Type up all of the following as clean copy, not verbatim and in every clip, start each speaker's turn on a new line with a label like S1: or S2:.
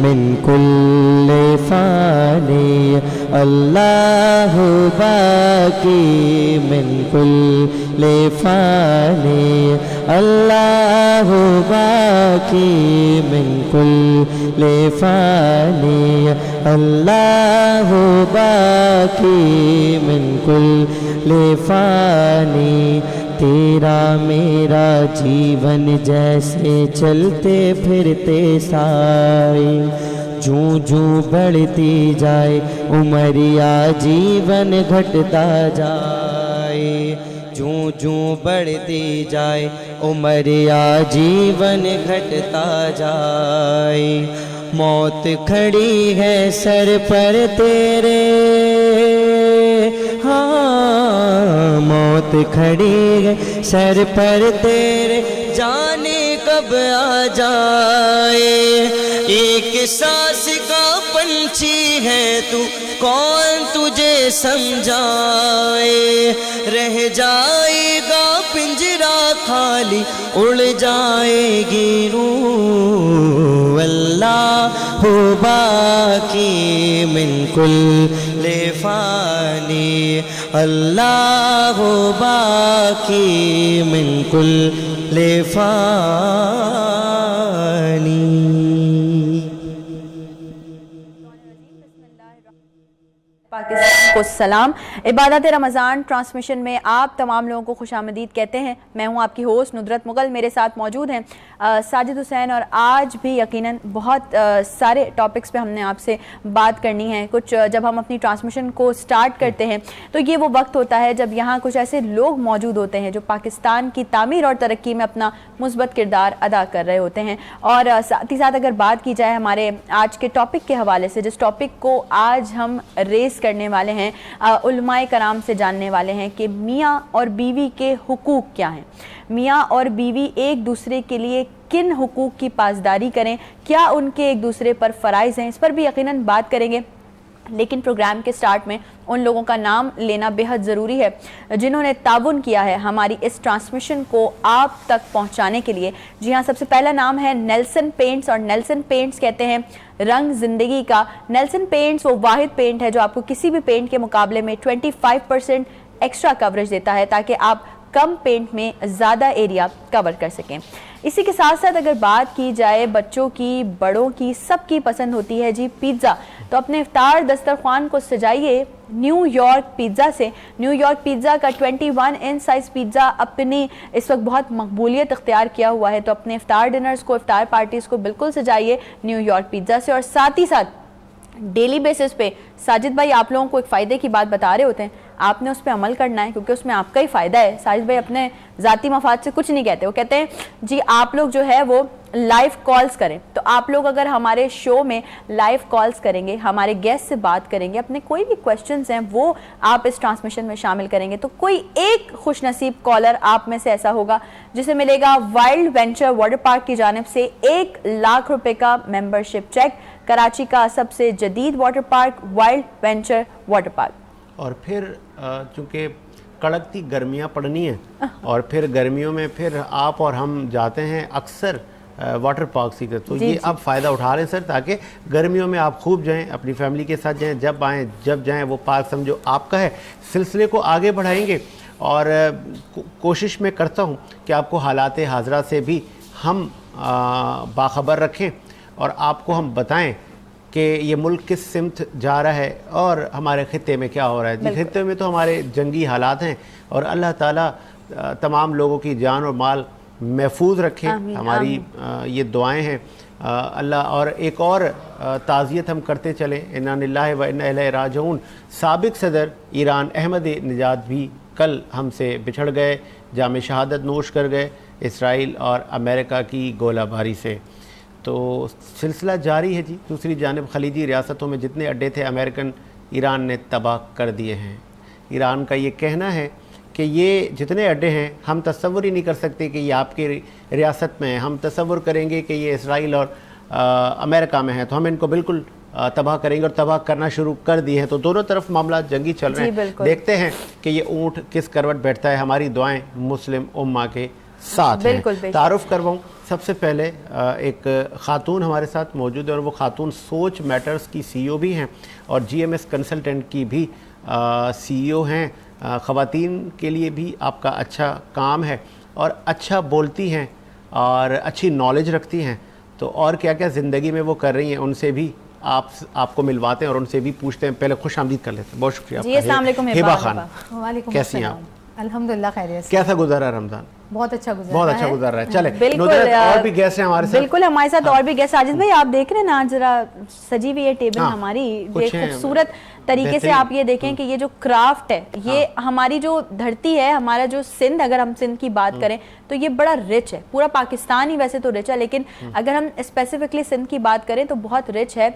S1: من كل فاني الله باقي من كل فاني الله باقي من كل فاني الله باقي من كل فاني تیرا میرا جیون جیسے چلتے پھرتے سائے جوں جوں بڑھتی جائے عمریا جیون گھٹتا جائے جوں جوں بڑھتی جائے عمریا جیون گھٹتا جائے موت کھڑی ہے سر پر تیرے موت کھڑی ہے سر پر تیرے جانے کب آ جائے ایک سانس کا پنچھی ہے تو کون تجھے سمجھائے رہ جائے گا پنجرا خالی اڑ جائے گی روح اللہ باقی من کل فانی اللہ باقی من کل فانی
S2: پاکستان کو سلام۔ عبادت رمضان ٹرانسمیشن میں آپ تمام لوگوں کو خوش آمدید کہتے ہیں۔ میں ہوں آپ کی ہوسٹ ندرت مغل، میرے ساتھ موجود ہیں ساجد حسین، اور آج بھی یقیناً بہت سارے ٹاپکس پہ ہم نے آپ سے بات کرنی ہے۔ کچھ جب ہم اپنی ٹرانسمیشن کو سٹارٹ کرتے ہیں تو یہ وہ وقت ہوتا ہے جب یہاں کچھ ایسے لوگ موجود ہوتے ہیں جو پاکستان کی تعمیر اور ترقی میں اپنا مثبت کردار ادا کر رہے ہوتے ہیں۔ اور ساتھ ہی ساتھ اگر بات کی جائے ہمارے آج کے ٹاپک کے حوالے سے، جس ٹاپک کو آج ہم ریز کرنے والے ہیں، علماء کرام سے جاننے والے ہیں کہ میاں اور بیوی کے حقوق کیا ہیں، میاں اور بیوی ایک دوسرے کے لیے کن حقوق کی پاسداری کریں، کیا ان کے ایک دوسرے پر فرائض ہیں، اس پر بھی یقیناً بات کریں گے۔ لیکن پروگرام کے سٹارٹ میں ان لوگوں کا نام لینا بہت ضروری ہے جنہوں نے تعاون کیا ہے ہماری اس ٹرانسمیشن کو آپ تک پہنچانے کے لیے۔ جی ہاں، سب سے پہلا نام ہے نیلسن پینٹس، اور نیلسن پینٹس کہتے ہیں رنگ زندگی کا۔ نیلسن پینٹس وہ واحد پینٹ ہے جو آپ کو کسی بھی پینٹ کے مقابلے میں 25% ایکسٹرا کوریج دیتا ہے تاکہ آپ کم پینٹ میں زیادہ ایریا کور کر سکیں۔ اسی کے ساتھ ساتھ اگر بات کی جائے بچوں کی، بڑوں کی، سب کی پسند ہوتی ہے جی پیزا، تو اپنے افطار دسترخوان کو سجائیے نیو یارک پیزا سے۔ نیو یارک پیزا کا 21 انچ سائز پیزا اپنی اس وقت بہت مقبولیت اختیار کیا ہوا ہے، تو اپنے افطار ڈنرز کو، افطار پارٹیز کو بالکل سجائیے نیو یارک پیزا سے۔ اور ساتھ ہی ساتھ ڈیلی بیسس پہ ساجد بھائی آپ لوگوں کو ایک فائدے کی بات بتا رہے ہوتے ہیں، آپ نے اس پہ عمل کرنا ہے کیونکہ اس میں آپ کا ہی فائدہ ہے۔ ساجد بھائی اپنے ذاتی مفاد سے کچھ نہیں کہتے، وہ کہتے ہیں جی آپ لوگ جو ہے وہ لائیو کالز کریں، تو آپ لوگ اگر ہمارے شو میں لائیو کالز کریں گے، ہمارے گیسٹ سے بات کریں گے، اپنے کوئی بھی کویسچنز ہیں وہ آپ اس ٹرانسمیشن میں شامل کریں گے، تو کوئی ایک خوش نصیب کالر آپ میں سے ایسا ہوگا جسے ملے گا وائلڈ وینچر واٹر پارک کی جانب سے 1 لاکھ روپے کا ممبرشپ چیک، کراچی کا سب سے جدید water park wild venture water park. اور
S3: پھر چونکہ کڑکتی گرمیاں پڑنی ہیں اور پھر گرمیوں میں پھر آپ اور ہم جاتے ہیں اکثر واٹر پارک سیکھتے، تو یہ اب فائدہ اٹھا رہے ہیں سر تاکہ گرمیوں میں آپ خوب جائیں، اپنی فیملی کے ساتھ جائیں، جب آئیں جب جائیں وہ پارک سمجھو آپ کا ہے۔ سلسلے کو آگے بڑھائیں گے اور کوشش میں کرتا ہوں کہ آپ کو حالات حاضرہ سے بھی ہم باخبر رکھیں اور آپ کو ہم بتائیں کہ یہ ملک کس سمت جا رہا ہے اور ہمارے خطے میں کیا ہو رہا ہے۔ جی خطے میں تو ہمارے جنگی حالات ہیں اور اللہ تعالیٰ تمام لوگوں کی جان اور مال محفوظ رکھے، ہماری یہ دعائیں ہیں اللہ۔ اور ایک اور تعزیت ہم کرتے چلیں، انا للہ و انا الیہ راجعون۔ سابق صدر ایران احمد نژاد بھی کل ہم سے بچھڑ گئے، جام شہادت نوش کر گئے اسرائیل اور امریکہ کی گولہ باری سے۔ تو سلسلہ جاری ہے جی. دوسری جانب خلیجی ریاستوں میں جتنے اڈے تھے امریکن ایران نے تباہ کر دیے ہیں. ایران کا یہ کہنا ہے کہ یہ جتنے اڈے ہیں ہم تصور ہی نہیں کر سکتے کہ یہ آپ کی ریاست میں ہیں. ہم تصور کریں گے کہ یہ اسرائیل اور امریکہ میں ہیں تو ہم ان کو بالکل تباہ کریں گے، اور تباہ کرنا شروع کر دیے ہیں. تو دونوں طرف معاملات جنگی چل رہے ہیں. دیکھتے ہیں کہ یہ اونٹ کس کروٹ بیٹھتا ہے. ہماری دعائیں مسلم امہ کے ساتھ ہیں. تعارف کرواؤں سب سے پہلے ایک خاتون ہمارے ساتھ موجود ہے، اور وہ خاتون سوچ میٹرز کی سی ای او بھی ہیں اور جی ایم ایس کنسلٹنٹ کی بھی سی ای او ہیں. خواتین کے لیے بھی آپ کا اچھا کام ہے اور اچھا بولتی ہیں اور اچھی نالج رکھتی ہیں. تو اور کیا کیا زندگی میں وہ کر رہی ہیں ان سے بھی آپ کو ملواتے ہیں اور ان سے بھی پوچھتے ہیں. پہلے خوش آمدید کر لیتے ہیں. بہت شکریہ.
S2: جی السلام علیکم
S3: ہبا خان.
S4: وعلیکم
S3: کیسی ہیں
S4: السلام. الحمدللہ خیریت سے.
S3: کیسا گزرا رمضان؟
S4: بہت اچھا
S3: گزر رہا ہے. چلے
S2: بالکل
S3: اور بھی گیسٹ ہیں ہمارے ساتھ.
S2: بالکل ہمارے ساتھ اور بھی گیسٹ. ساجد بھائی آپ دیکھ رہے ہیں نا ذرا سجی ہوئی ہے ٹیبل ہماری، یہ خوبصورت طریقے سے آپ یہ دیکھیں کہ یہ جو کرافٹ ہے یہ ہماری جو دھرتی ہے، ہمارا جو سندھ، اگر ہم سندھ کی بات کریں تو یہ بڑا رچ ہے. پورا پاکستان ہی ویسے تو رچ ہے، لیکن اگر ہم اسپیسیفکلی سندھ کی بات کریں تو بہت رچ ہے،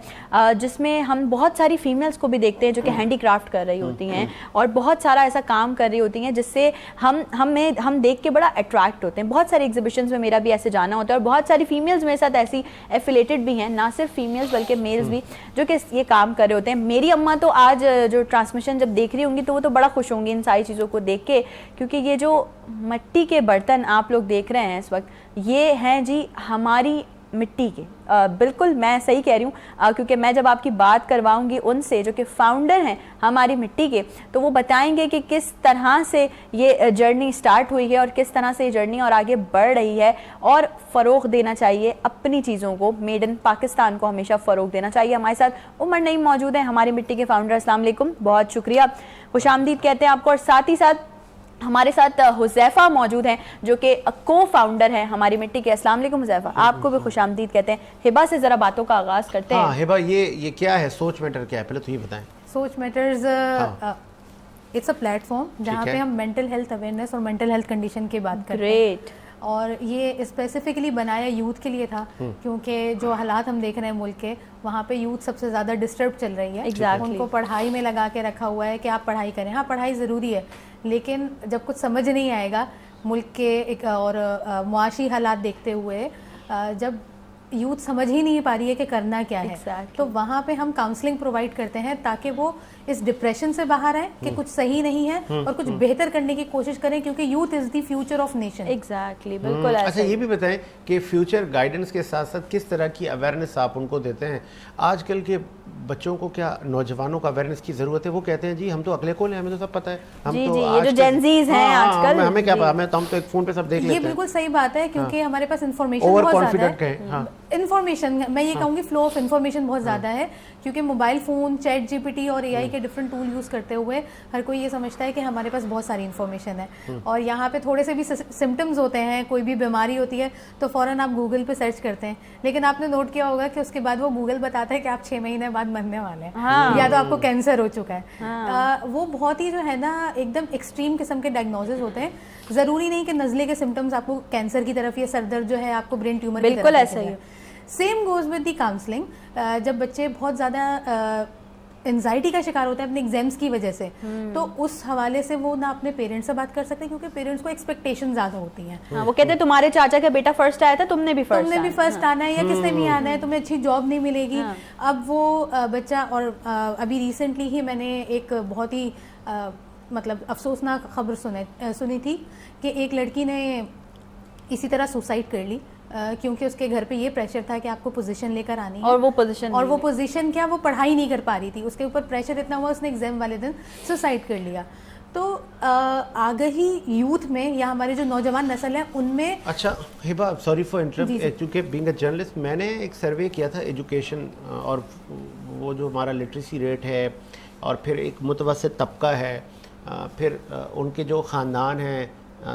S2: جس میں ہم بہت ساری فیمیلز کو بھی دیکھتے ہیں جو کہ ہینڈی کرافٹ کر رہی ہوتی ہیں اور بہت سارا ایسا کام کر رہی ہوتی ہیں جس سے ہم دیکھ کے بڑا اٹریکٹ ہوتے ہیں. بہت ساری ایگزیبیشنز میں میرا بھی ایسے جانا ہوتا ہے اور بہت ساری فیمیلز میرے ساتھ ایسی ایفیلیٹڈ بھی ہیں، نہ صرف فیمیلز بلکہ میلز بھی، جو کہ یہ کام کر رہے ہوتے ہیں. میری اماں تو آج جو ٹرانسمیشن جب دیکھ رہی ہوں گی تو وہ تو بڑا خوش ہوں گی ان ساری چیزوں کو دیکھ کے، کیونکہ یہ جو مٹی کے برتن آپ لوگ دیکھ رہے ہیں اس وقت یہ ہیں جی ہماری مٹی کے. بالکل میں صحیح کہہ رہی ہوں، کیونکہ میں جب آپ کی بات کرواؤں گی ان سے جو کہ فاؤنڈر ہیں ہماری مٹی کے، تو وہ بتائیں گے کہ کس طرح سے یہ جرنی سٹارٹ ہوئی ہے اور کس طرح سے یہ جرنی اور آگے بڑھ رہی ہے. اور فروغ دینا چاہیے اپنی چیزوں کو، میڈ ان پاکستان کو ہمیشہ فروغ دینا چاہیے. ہمارے ساتھ عمر نعیم موجود ہیں، ہماری مٹی کے فاؤنڈر. السلام علیکم، بہت شکریہ، خوش آمدید کہتے ہیں آپ کو. اور ساتھ ہی ساتھ ہمارے ساتھ حذیفہ موجود ہیں جو کہ کو فاؤنڈر ہیں ہماری مٹی کے. السلام علیکم حذیفہ، آپ کو بھی خوش آمدید کہتے ہیں. ہبا سے ذرا باتوں کا آغاز کرتے ہیں.
S3: ہاں ہبا، یہ کیا ہے؟ سوچ میٹر کیا ہے؟ پہلے تو یہ بتائیں.
S4: Soch matters it's a platform فارم جہاں پہ ہم مینٹل ہیلتھ اویئرنیس اور مینٹل ہیلتھ کنڈیشن کی بات کرتے ہیں. گریٹ. اور یہ اسپیسیفکلی بنایا یوتھ کے لیے تھا، کیونکہ جو حالات ہم دیکھ رہے ہیں ملک کے، وہاں پہ یوتھ سب سے زیادہ ڈسٹرب چل رہی ہے. ان کو پڑھائی میں لگا کے رکھا ہوا ہے کہ آپ پڑھائی کریں. ہاں پڑھائی ضروری ہے، لیکن جب کچھ سمجھ نہیں آئے گا ملک کے ایک اور معاشی حالات دیکھتے ہوئے، جب یوتھ سمجھ ہی نہیں پا رہی ہے کہ کرنا کیا ہے، تو وہاں پہ ہم کاؤنسلنگ پرووائڈ کرتے ہیں تاکہ وہ اس ڈپریشن سے باہر آئیں کہ کچھ صحیح نہیں ہے اور کچھ بہتر کرنے کی کوشش کریں، کیونکہ youth is the future of nation.
S2: Exactly, بالکل.
S3: اچھا یہ بھی بتائیں کہ فیوچر گائیڈنس کے ساتھ ساتھ کس طرح کی اویئرنیس آپ ان کو دیتے ہیں؟ آج کل کے بچوں کو کیا، نوجوانوں کو اویئرنیس کی ضرورت ہے؟ وہ کہتے ہیں جی ہم تو اگلے کول ہیں، ہمیں تو سب پتہ ہے.
S2: جی جی، یہ جو جینزیز ہیں آج کل،
S3: ہمیں کیا پتا، ہمیں تو ہم تو ایک فون پہ سب دیکھ لیتے ہیں.
S4: یہ بالکل صحیح بات ہے، کیونکہ ہمارے پاس انفارمیشن بہت زیادہ ہے. انفارمیشن میں یہ کہوں گی فلو آف انفارمیشن بہت زیادہ ہے، کیونکہ mobile phone, chat G P T اور اے آئی کے ڈفرنٹ ٹول یوز کرتے ہوئے ہر کوئی یہ سمجھتا ہے کہ ہمارے پاس بہت ساری انفارمیشن ہے. اور یہاں پہ تھوڑے سے بھی سمٹمز ہوتے ہیں، کوئی بھی بیماری ہوتی ہے تو فوراً آپ گوگل پہ سرچ کرتے ہیں، لیکن آپ نے نوٹ کیا ہوگا کہ اس کے بعد وہ گوگل بتاتا ہے کہ آپ 6 مہینے بعد مرنے والے ہیں، یا تو آپ کو کینسر ہو چکا ہے. وہ بہت ہی جو ہے نا ایک دم ایکسٹریم قسم کے ڈائگنوسز ہوتے ہیں. ضروری نہیں کہ نزلے کے سمٹمز آپ کو کینسر کی طرف یا سر درد جو ہے آپ کو برین ٹیومر کی طرف.
S2: بالکل ایسا ہی.
S4: Same goes with the counselling. جب بچے بہت زیادہ انزائٹی کا شکار ہوتا ہے اپنے ایگزامس کی وجہ سے، تو اس حوالے سے وہ نہ اپنے پیرنٹس سے بات کر سکتے، کیونکہ پیرنٹس کو ایکسپیکٹیشن زیادہ ہوتی ہیں.
S2: وہ کہتے ہیں تمہارے چاچا کا بیٹا فرسٹ آیا تھا، تم نے بھی
S4: فرسٹ آنا ہے، یا کس نے بھی آنا ہے، تمہیں اچھی جاب نہیں ملے گی. اب وہ بچہ، اور ابھی ریسنٹلی ہی میں نے ایک بہت ہی مطلب افسوسناک خبر سنی تھی کہ ایک لڑکی نے اسی طرح سوسائڈ کر لی، کیونکہ اس کے گھر پہ یہ پریشر تھا کہ آپ کو پوزیشن لے کر آنی ہے، اور وہ پوزیشن کیا، وہ پڑھائی نہیں کر پا رہی تھی، اس کے اوپر پریشر اتنا ہوا اس نے ایگزام والے دن سوسائڈ کر لیا. تو آگہی یوتھ میں یا ہمارے جو نوجوان نسل ہے ان میں.
S3: اچھا ہبا، سوری فار انٹرپٹ، چونکہ بینگ اے جرنلسٹ میں نے ایک سروے کیا تھا ایجوکیشن، اور وہ جو ہمارا لٹریسی ریٹ ہے، اور پھر ایک متوسط طبقہ ہے، پھر ان کے جو خاندان ہیں،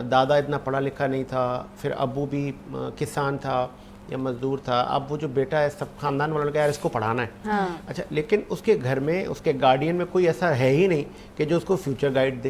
S3: دادا اتنا پڑھا لکھا نہیں تھا، پھر ابو بھی کسان تھا یا مزدور تھا، اب وہ جو بیٹا ہے سب خاندان والوں نے کہا یار اس کو پڑھانا ہے. اچھا لیکن اس کے گھر میں، اس کے گارڈین میں کوئی ایسا ہے ہی نہیں کہ جو اس کو فیوچر گائیڈ دے.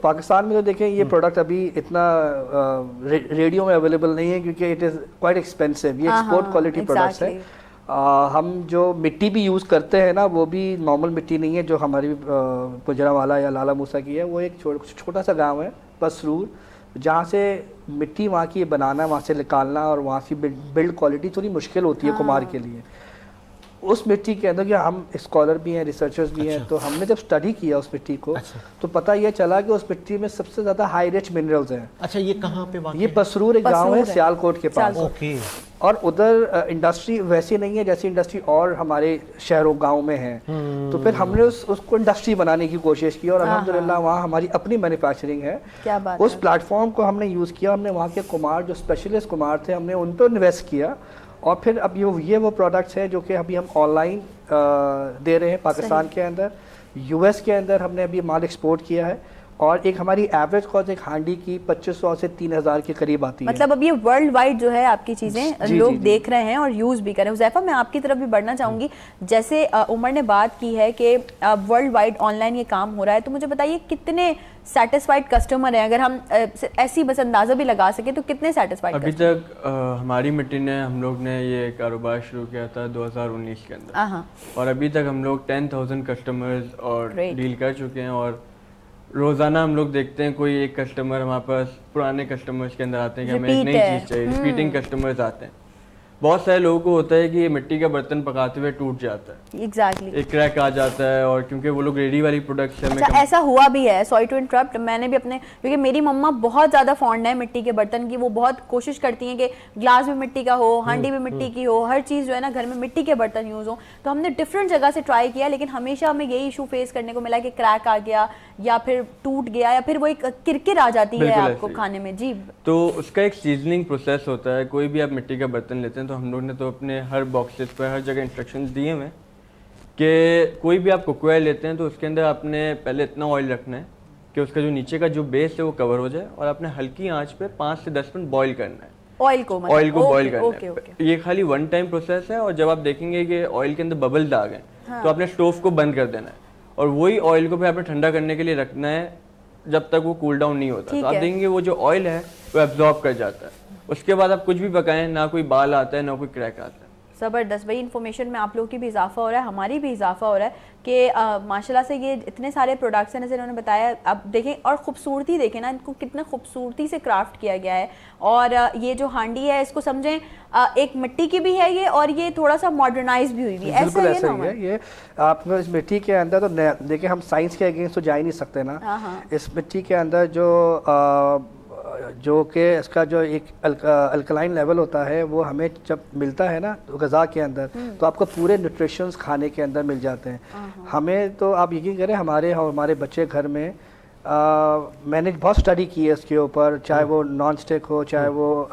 S5: پاکستان میں تو دیکھیں یہ پروڈکٹ ابھی اتنا ریڈیو میں اویلیبل نہیں ہے کیونکہ اٹ از کوائٹ ایکسپینسو, یہ ایکسپورٹ کوالٹی پروڈکٹس ہیں. ہم جو مٹی بھی یوز کرتے ہیں نا وہ بھی نارمل مٹی نہیں ہے جو ہماری گجرانوالہ یا لالہ موسیٰ کی ہے. وہ ایک چھوٹا سا گاؤں ہے پسرور, جہاں سے مٹی وہاں کی بنانا, وہاں سے نکالنا اور وہاں کی بلڈ کوالٹی تھوڑی مشکل ہوتی ہے کمار کے لیے. اس مٹی کے اندر ہم اسکالر بھی ہیں, ریسرچرز بھی ہیں, تو ہم نے جب اسٹڈی کیا اس مٹی کو تو پتہ یہ چلا کہ اس مٹی میں سب سے زیادہ ہائی ریچ منرلز ہیں.
S3: اچھا, یہ کہاں پہ واقع ہے؟
S5: یہ پسرور ایک گاؤں ہے سیالکوٹ کے پاس. اور ادھر انڈسٹری ویسی نہیں ہے جیسی انڈسٹری اور ہمارے شہروں گاؤں میں ہے. تو پھر ہم نے اس کو انڈسٹری بنانے کی کوشش کی اور الحمدللہ وہاں ہماری اپنی مینوفیکچرنگ ہے. اس پلیٹ فارم کو ہم نے یوز کیا, ہم نے وہاں کے کمار جو اسپیشلسٹ کمار تھے ہم نے ان پہ انویسٹ کیا. اور پھر اب یہ وہ پروڈکٹس ہیں جو کہ ابھی ہم آن لائن دے رہے ہیں پاکستان کے اندر. یو ایس کے اندر ہم نے ابھی مال ایکسپورٹ کیا ہے اور ایک ہماری ایوریج کاسٹ ایک ہانڈی کی 2500 سے 3000 کے قریب آتی ہے.
S2: مطلب اب یہ ورلڈ وائڈ جو ہے آپ کی چیزیں لوگ دیکھ رہے ہیں اور یوز بھی کر رہے ہیں. حذیفہ میں آپ کی طرف بھی بڑھنا چاہوں گی, جیسے عمر نے بات کی ہے کہ ورلڈ وائڈ آن لائن یہ کام ہو رہا ہے, تو مجھے بتائیے کتنے سیٹسفائڈ کسٹمر ہیں, اگر ہم ایسی بس اندازہ بھی لگا سکیں تو کتنے سیٹسفائڈ؟
S6: ابھی تک ہماری مٹی نے, ہم لوگ نے یہ کاروبار شروع کیا تھا 2019 کے اندر, اور ابھی تک ہم لوگ 10,000 کسٹمرز اور ڈیل کر چکے ہیں. اور روزانہ ہم لوگ دیکھتے ہیں کوئی ایک کسٹمر ہمارے پاس پرانے کسٹمرز کے اندر آتے ہیں کہ ہمیں ایک نئی چیز چاہیے, ریپیٹنگ کسٹمرز آتے ہیں. بہت سارے لوگوں کو ہوتا ہے کہ یہ مٹی کا برتن پکاتے ہوئے ٹوٹ جاتا ہے,
S2: ایگزیکٹلی
S6: ایک کریک آ جاتا ہے, اور کیونکہ وہ لوگ ریڈی والی پروڈکٹس ہیں.
S2: اچھا, ایسا ہوا بھی ہے, سوری ٹو انٹرپٹ, میں نے بھی اپنے, کیونکہ میری مما بہت زیادہ فونڈ ہے مٹی کے برتن کی, وہ بہت کوشش کرتی ہیں کہ گلاس بھی مٹی کا ہو, ہانڈی بھی مٹی کی ہو, ہر چیز جو ہے نا گھر میں مٹی کے برتن یوز ہوں. تو ہم نے ڈفرینٹ جگہ سے ٹرائی کیا, لیکن ہمیشہ ہمیں یہی ایشو فیس کرنے کو ملا کہ کریک آ گیا یا پھر ٹوٹ گیا یا پھر وہ ایک کرکر آ جاتی ہے آپ کو کھانے میں. جی,
S6: تو اس کا ایک سیزننگ پروسیس ہوتا ہے. کوئی بھی آپ مٹی کا برتن لیتے ہیں تو ہم لوگ نے تو اپنے ہر باکسز پہ ہر جگہ انسٹرکشنز دیے ہوئے کہ کوئی بھی آپ کوک ویئر لیتے ہیں تو اس کے اندر آپ نے پہلے اتنا آئل رکھنا ہے کہ اس کا جو نیچے کا جو بیس ہے وہ کور ہو جائے, اور آپ نے ہلکی آنچ پہ 5 سے 10 منٹ بوائل کرنا ہے. آئل کو بوائل کرنا ہے. یہ خالی ون ٹائم پروسیس ہے, اور جب آپ دیکھیں گے کہ آئل کے اندر ببلز آ گئے تو آپ نے اسٹوو کو بند کر دینا ہے, اور وہی آئل کو پھر آپ نے ٹھنڈا کرنے کے لیے رکھنا ہے جب تک وہ کول ڈاؤن نہیں ہوتا. تو آپ دیکھیں گے وہ جو آئل ہے وہ ایبزارب کر جاتا ہے. اس کے بعد آپ کچھ بھی پکائیں, نہ کوئی بال آتا ہے نہ کوئی کریک آتا ہے.
S2: زبردست بھائی, انفارمیشن میں آپ لوگوں کی بھی اضافہ ہو رہا ہے, ہماری بھی اضافہ ہو رہا ہے کہ ماشاءاللہ سے یہ اتنے سارے پروڈکٹس ہیں جیسے انہوں نے بتایا. اب دیکھیں اور خوبصورتی دیکھیں نا, ان کو کتنے خوبصورتی سے کرافٹ کیا گیا ہے. اور یہ جو ہانڈی ہے اس کو سمجھیں ایک مٹی کی بھی ہے یہ, اور یہ تھوڑا سا ماڈرنائز بھی ہوئی ہوئی ہے.
S5: بالکل ایسا ہی ہے یہ. آپ کو اس مٹی کے اندر تو دیکھیں ہم سائنس کے اگینسٹ تو جا ہی نہیں سکتے نا. اس مٹی کے اندر جو کہ اس کا جو ایک الکلائن لیول ہوتا ہے وہ ہمیں جب ملتا ہے نا غذا کے اندر تو آپ کو پورے نیوٹریشنز کھانے کے اندر مل جاتے ہیں. ہمیں تو آپ یقین کریں ہمارے بچے گھر میں, میں نے بہت اسٹڈی کی ہے اس کے اوپر, چاہے وہ نان اسٹک ہو, چاہے وہ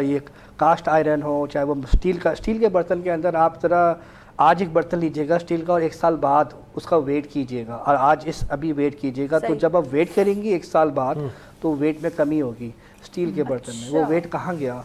S5: یہ کاسٹ آئرن ہو, چاہے وہ اسٹیل کے برتن کے اندر. آپ ذرا آج ایک برتن لیجیے گا اسٹیل کا اور 1 سال بعد اس کا ویٹ کیجیے گا, اور آج ابھی ویٹ کیجیے گا, تو جب آپ ویٹ کریں گی 1 سال بعد تو ویٹ میں کمی ہوگی. اسٹیل کے برتن میں وہ ویٹ کہاں گیا,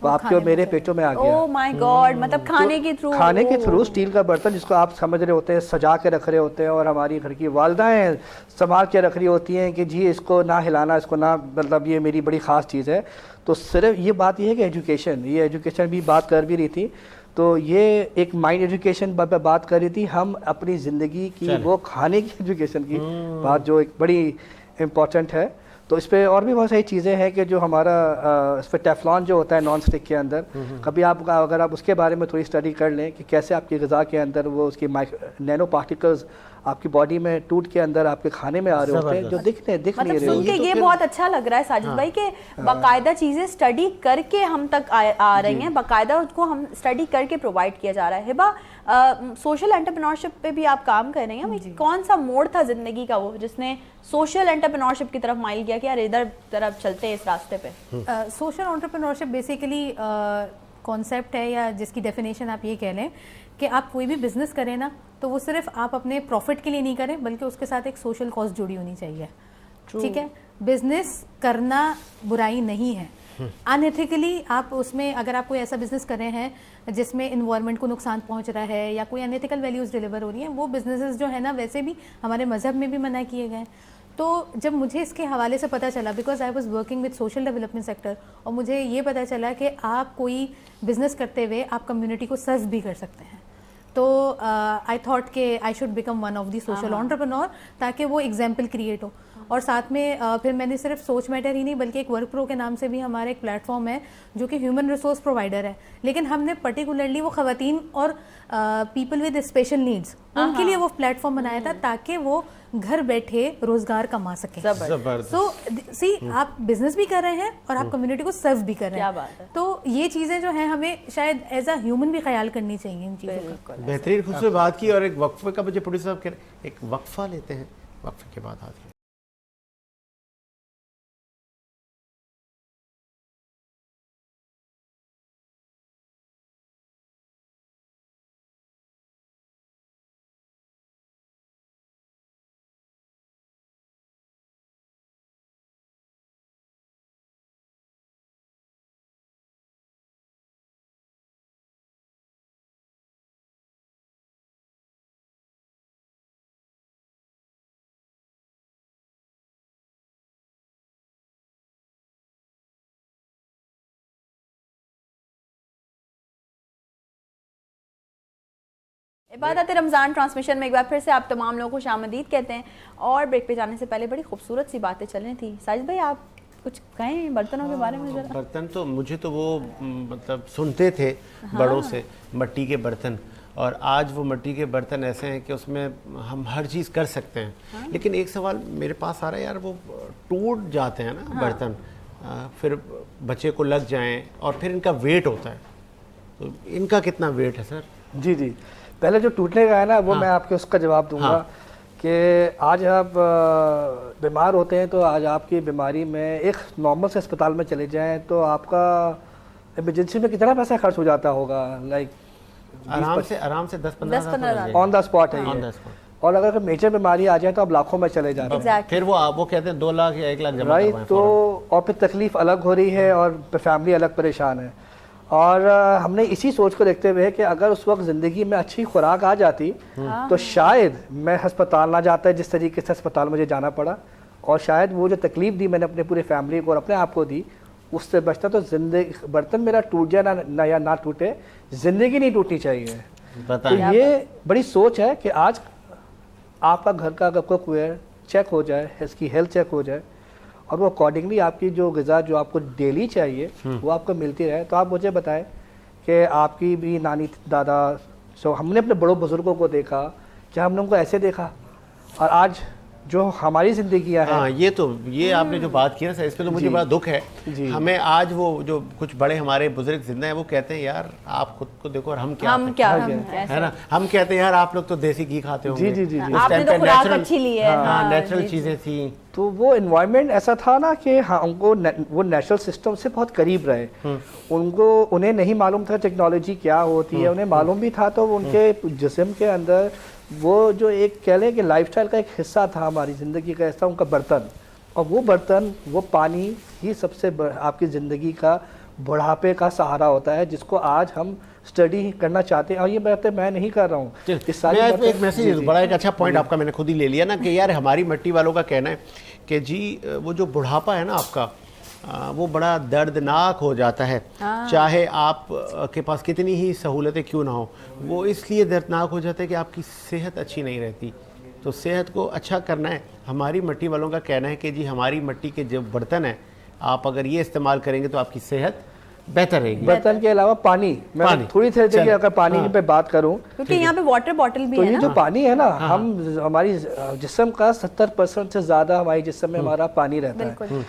S5: وہ آپ کے اور میرے پیٹوں میں آ گیا.
S2: اوہ مائی گاڈ, مطلب کھانے کے تھرو
S5: اسٹیل کا برتن جس کو آپ سمجھ رہے ہوتے ہیں, سجا کے رکھ رہے ہوتے ہیں, اور ہماری گھر کی والدائیں سنبھال کے رکھ رہی ہوتی ہیں کہ جی اس کو نہ ہلانا, اس کو نہ, مطلب یہ میری بڑی خاص چیز ہے. تو صرف یہ بات یہ ہے کہ ایجوکیشن بھی بات کر بھی رہی تھی, تو یہ ایک مائنڈ ایجوکیشن پہ بات کر رہی تھی. ہم اپنی زندگی کی وہ کھانے کی ایجوکیشن کی بات جو ایک بڑی امپورٹنٹ ہے. تو اس پہ اور بھی بہت ساری چیزیں ہیں کہ جو ہمارا اس پہ ٹیفلان جو ہوتا ہے نان اسٹک کے اندر, کبھی آپ اگر آپ اس کے بارے میں تھوڑی اسٹڈی کر لیں کہ کیسے آپ کی غذا کے اندر وہ اس کی نینو پارٹیکلز آپ کی باڈی میں ٹوٹ کے اندر آپ کے کھانے میں آ رہے ہوتے ہیں جو دکھ نہیں رہے.
S2: سن کے یہ بہت اچھا لگ رہا ہے ساجد بھائی کہ باقاعدہ چیزیں اسٹڈی کر کے ہم تک آ رہی ہیں, باقاعدہ اس کو ہم اسٹڈی کر کے پرووائڈ کیا جا رہا ہے. ہبا, سوشل انٹرپرینورشپ پہ بھی آپ کام کر رہی ہیں, کون سا موڑ تھا زندگی کا وہ جس نے سوشل انٹرپرینورشپ کی طرف مائل کیا کہ یار ادھر طرف چلتے ہیں اس راستے پہ؟
S4: سوشل انٹرپرینورشپ بیسیکلی کانسیپٹ ہے, یا جس کی ڈیفینیشن آپ یہ کہہ لیں کہ آپ کوئی بھی بزنس کریں نا تو وہ صرف آپ اپنے پروفٹ کے لیے نہیں کریں, بلکہ اس کے ساتھ ایک سوشل کاز جڑی ہونی چاہیے. ٹھیک ہے, بزنس کرنا برائی نہیں ہے. ان ایتھیکلی آپ اس میں اگر آپ کوئی ایسا بزنس کر رہے ہیں جس میں انوائرمنٹ کو نقصان پہنچ رہا ہے یا کوئی ان ایتھیکل ویلیوز ڈیلیور ہو رہی ہیں, وہ بزنسز جو ہے نا ویسے بھی ہمارے مذہب میں بھی منع کیے گئے ہیں. تو جب مجھے اس کے حوالے سے پتہ چلا, because I was working with social development sector, اور مجھے یہ پتہ چلا کہ آپ کوئی بزنس کرتے ہوئے آپ کمیونٹی کو سرو بھی کر سکتے ہیں, تو آئی تھاٹ کہ I should become one of the social entrepreneur, تاکہ وہ ایگزامپل کریٹ ہو. اور ساتھ میں پھر میں نے صرف سوچ میٹر ہی نہیں بلکہ ایک ورک پرو کے نام سے بھی ہمارا ایک پلیٹ فارم ہے جو کہ ہیومن ریسورس پرووائڈر ہے, لیکن ہم نے پرٹیکولرلی وہ خواتین اور پیپل ود اسپیشل نیڈس ان کے لیے وہ پلیٹ فارم بنایا تھا تاکہ وہ گھر بیٹھے روزگار کما سکیں. سو سی آپ بزنس بھی کر رہے ہیں اور آپ کمیونٹی کو سرو بھی کر رہے ہیں, تو یہ چیزیں جو ہیں ہمیں شاید ایز اے ہیومن بھی خیال کرنی چاہیے ان چیزوں کا.
S3: بہترین خوبصورت بات کی. اور ایک وقفے کا مجھے پروڈیوسر صاحب کہہ رہے ایک وقفہ لیتے ہیں, وقفے کے بعد آتے ہیں.
S2: عبادت رمضان ٹرانسمیشن میں ایک بار پھر سے آپ تمام لوگوں کو خوش آمدید کہتے ہیں. اور بریک پہ جانے سے پہلے بڑی خوبصورت سی باتیں چل رہی تھیں. ساجد بھائی آپ کچھ کہیں برتنوں کے بارے میں ذرا.
S3: برتن تو مجھے تو وہ مطلب سنتے تھے بڑوں سے, مٹی کے برتن, اور آج وہ مٹی کے برتن ایسے ہیں کہ اس میں ہم ہر چیز کر سکتے ہیں. لیکن ایک سوال میرے پاس آ رہا ہے یار, وہ ٹوٹ جاتے ہیں نا برتن, پھر بچے کو لگ جائیں اور پھر ان کا ویٹ ہوتا ہے, تو ان کا کتنا ویٹ ہے سر؟
S5: جی جی, پہلے جو ٹوٹنے کا ہے نا وہ میں آپ کے اس کا جواب دوں گا کہ آج آپ بیمار ہوتے ہیں تو آج آپ کی بیماری میں ایک نارمل سے اسپتال میں چلے جائیں تو آپ کا ایمرجنسی میں کتنا پیسہ خرچ ہو جاتا ہوگا, لائک
S3: آرام سے 10-15
S5: آن دا اسپاٹ ہے یہ. اور اگر میجر بیماری آ جائے تو آپ لاکھوں میں چلے جاتے ہیں,
S3: پھر وہ کہتے ہیں 2 لاکھ یا 1 لاکھ جمع
S5: رائٹ. تو اور پھر تکلیف الگ ہو رہی ہے اور فیملی الگ پریشان ہے. اور ہم نے اسی سوچ کو دیکھتے ہوئے کہ اگر اس وقت زندگی میں اچھی خوراک آ جاتی تو شاید میں ہسپتال نہ جاتا جس طریقے سے ہسپتال مجھے جانا پڑا, اور شاید وہ جو تکلیف دی میں نے اپنے پورے فیملی کو اور اپنے آپ کو دی اس سے بچتا. تو زندگی برتن میرا ٹوٹ جائے نہ یا نہ ٹوٹے, زندگی نہیں ٹوٹنی چاہیے. تو یہ بڑی سوچ ہے کہ آج آپ کا گھر کا اگر کوک ویئر چیک ہو جائے, اس کی ہیلتھ چیک ہو جائے, اور وہ اکارڈنگلی آپ کی جو غذا جو آپ کو ڈیلی چاہیے وہ آپ کو ملتی رہے. تو آپ مجھے بتائیں کہ آپ کی بھی نانی دادا, سو ہم نے اپنے بڑوں بزرگوں کو دیکھا, کیا ہم نے ان کو ایسے دیکھا؟ اور آج جو ہماری زندگیاں ہیں,
S3: یہ آپ نے جو بات کی نا سر, اس پہ تو مجھے بڑا دکھ ہے. ہمیں آج وہ جو کچھ بڑے ہمارے بزرگ زندہ ہیں وہ کہتے ہیں یار آپ خود کو دیکھو اور ہم کیا ہے نا, ہم کہتے ہیں یار آپ لوگ تو دیسی گھی کھاتے ہوں.
S5: جی
S2: آپ نے تو خوراک اچھی لی ہے,
S3: نیچرل چیزیں تھیں.
S5: تو وہ انوائرمنٹ ایسا تھا نا کہ ان کو وہ نیچرل سسٹم سے بہت قریب رہے. انہیں نہیں معلوم تھا ٹیکنالوجی کیا ہوتی ہے, انہیں معلوم بھی تھا تو ان کے جسم کے اندر وہ جو ایک کہہ لیں کہ لائف سٹائل کا ایک حصہ تھا ہماری زندگی کا, ایسا ان کا برتن. اور وہ برتن, وہ پانی ہی سب سے آپ کی زندگی کا بڑھاپے کا سہارا ہوتا ہے, جس کو آج ہم اسٹڈی کرنا چاہتے ہیں. اور یہ باتیں میں نہیں کر رہا ہوں,
S3: ایک میسیج بڑا ایک اچھا پوائنٹ آپ کا میں نے خود ہی لے لیا نا کہ یار ہماری مٹی والوں کا کہنا ہے کہ جی وہ جو بڑھاپا ہے نا آپ کا, وہ بڑا دردناک ہو جاتا ہے, چاہے آپ کے پاس کتنی ہی سہولتیں کیوں نہ ہو. وہ اس لیے دردناک ہو جاتا ہے کہ آپ کی صحت اچھی نہیں رہتی. تو صحت کو اچھا کرنا ہے. ہماری مٹی والوں کا کہنا ہے کہ جی ہماری مٹی کے جو برتن ہیں آپ اگر یہ استعمال کریں گے تو آپ کی صحت بہتر رہے گی.
S5: برتن کے علاوہ پانی, میں تھوڑی دیر اگر پانی پہ بات کروں,
S2: کیونکہ یہاں پہ واٹر بوٹل بھی ہے.
S5: تو یہ جو پانی ہے نا, ہم ہماری جسم کا 70% سے زیادہ ہماری جسم میں ہمارا پانی رہتا ہے.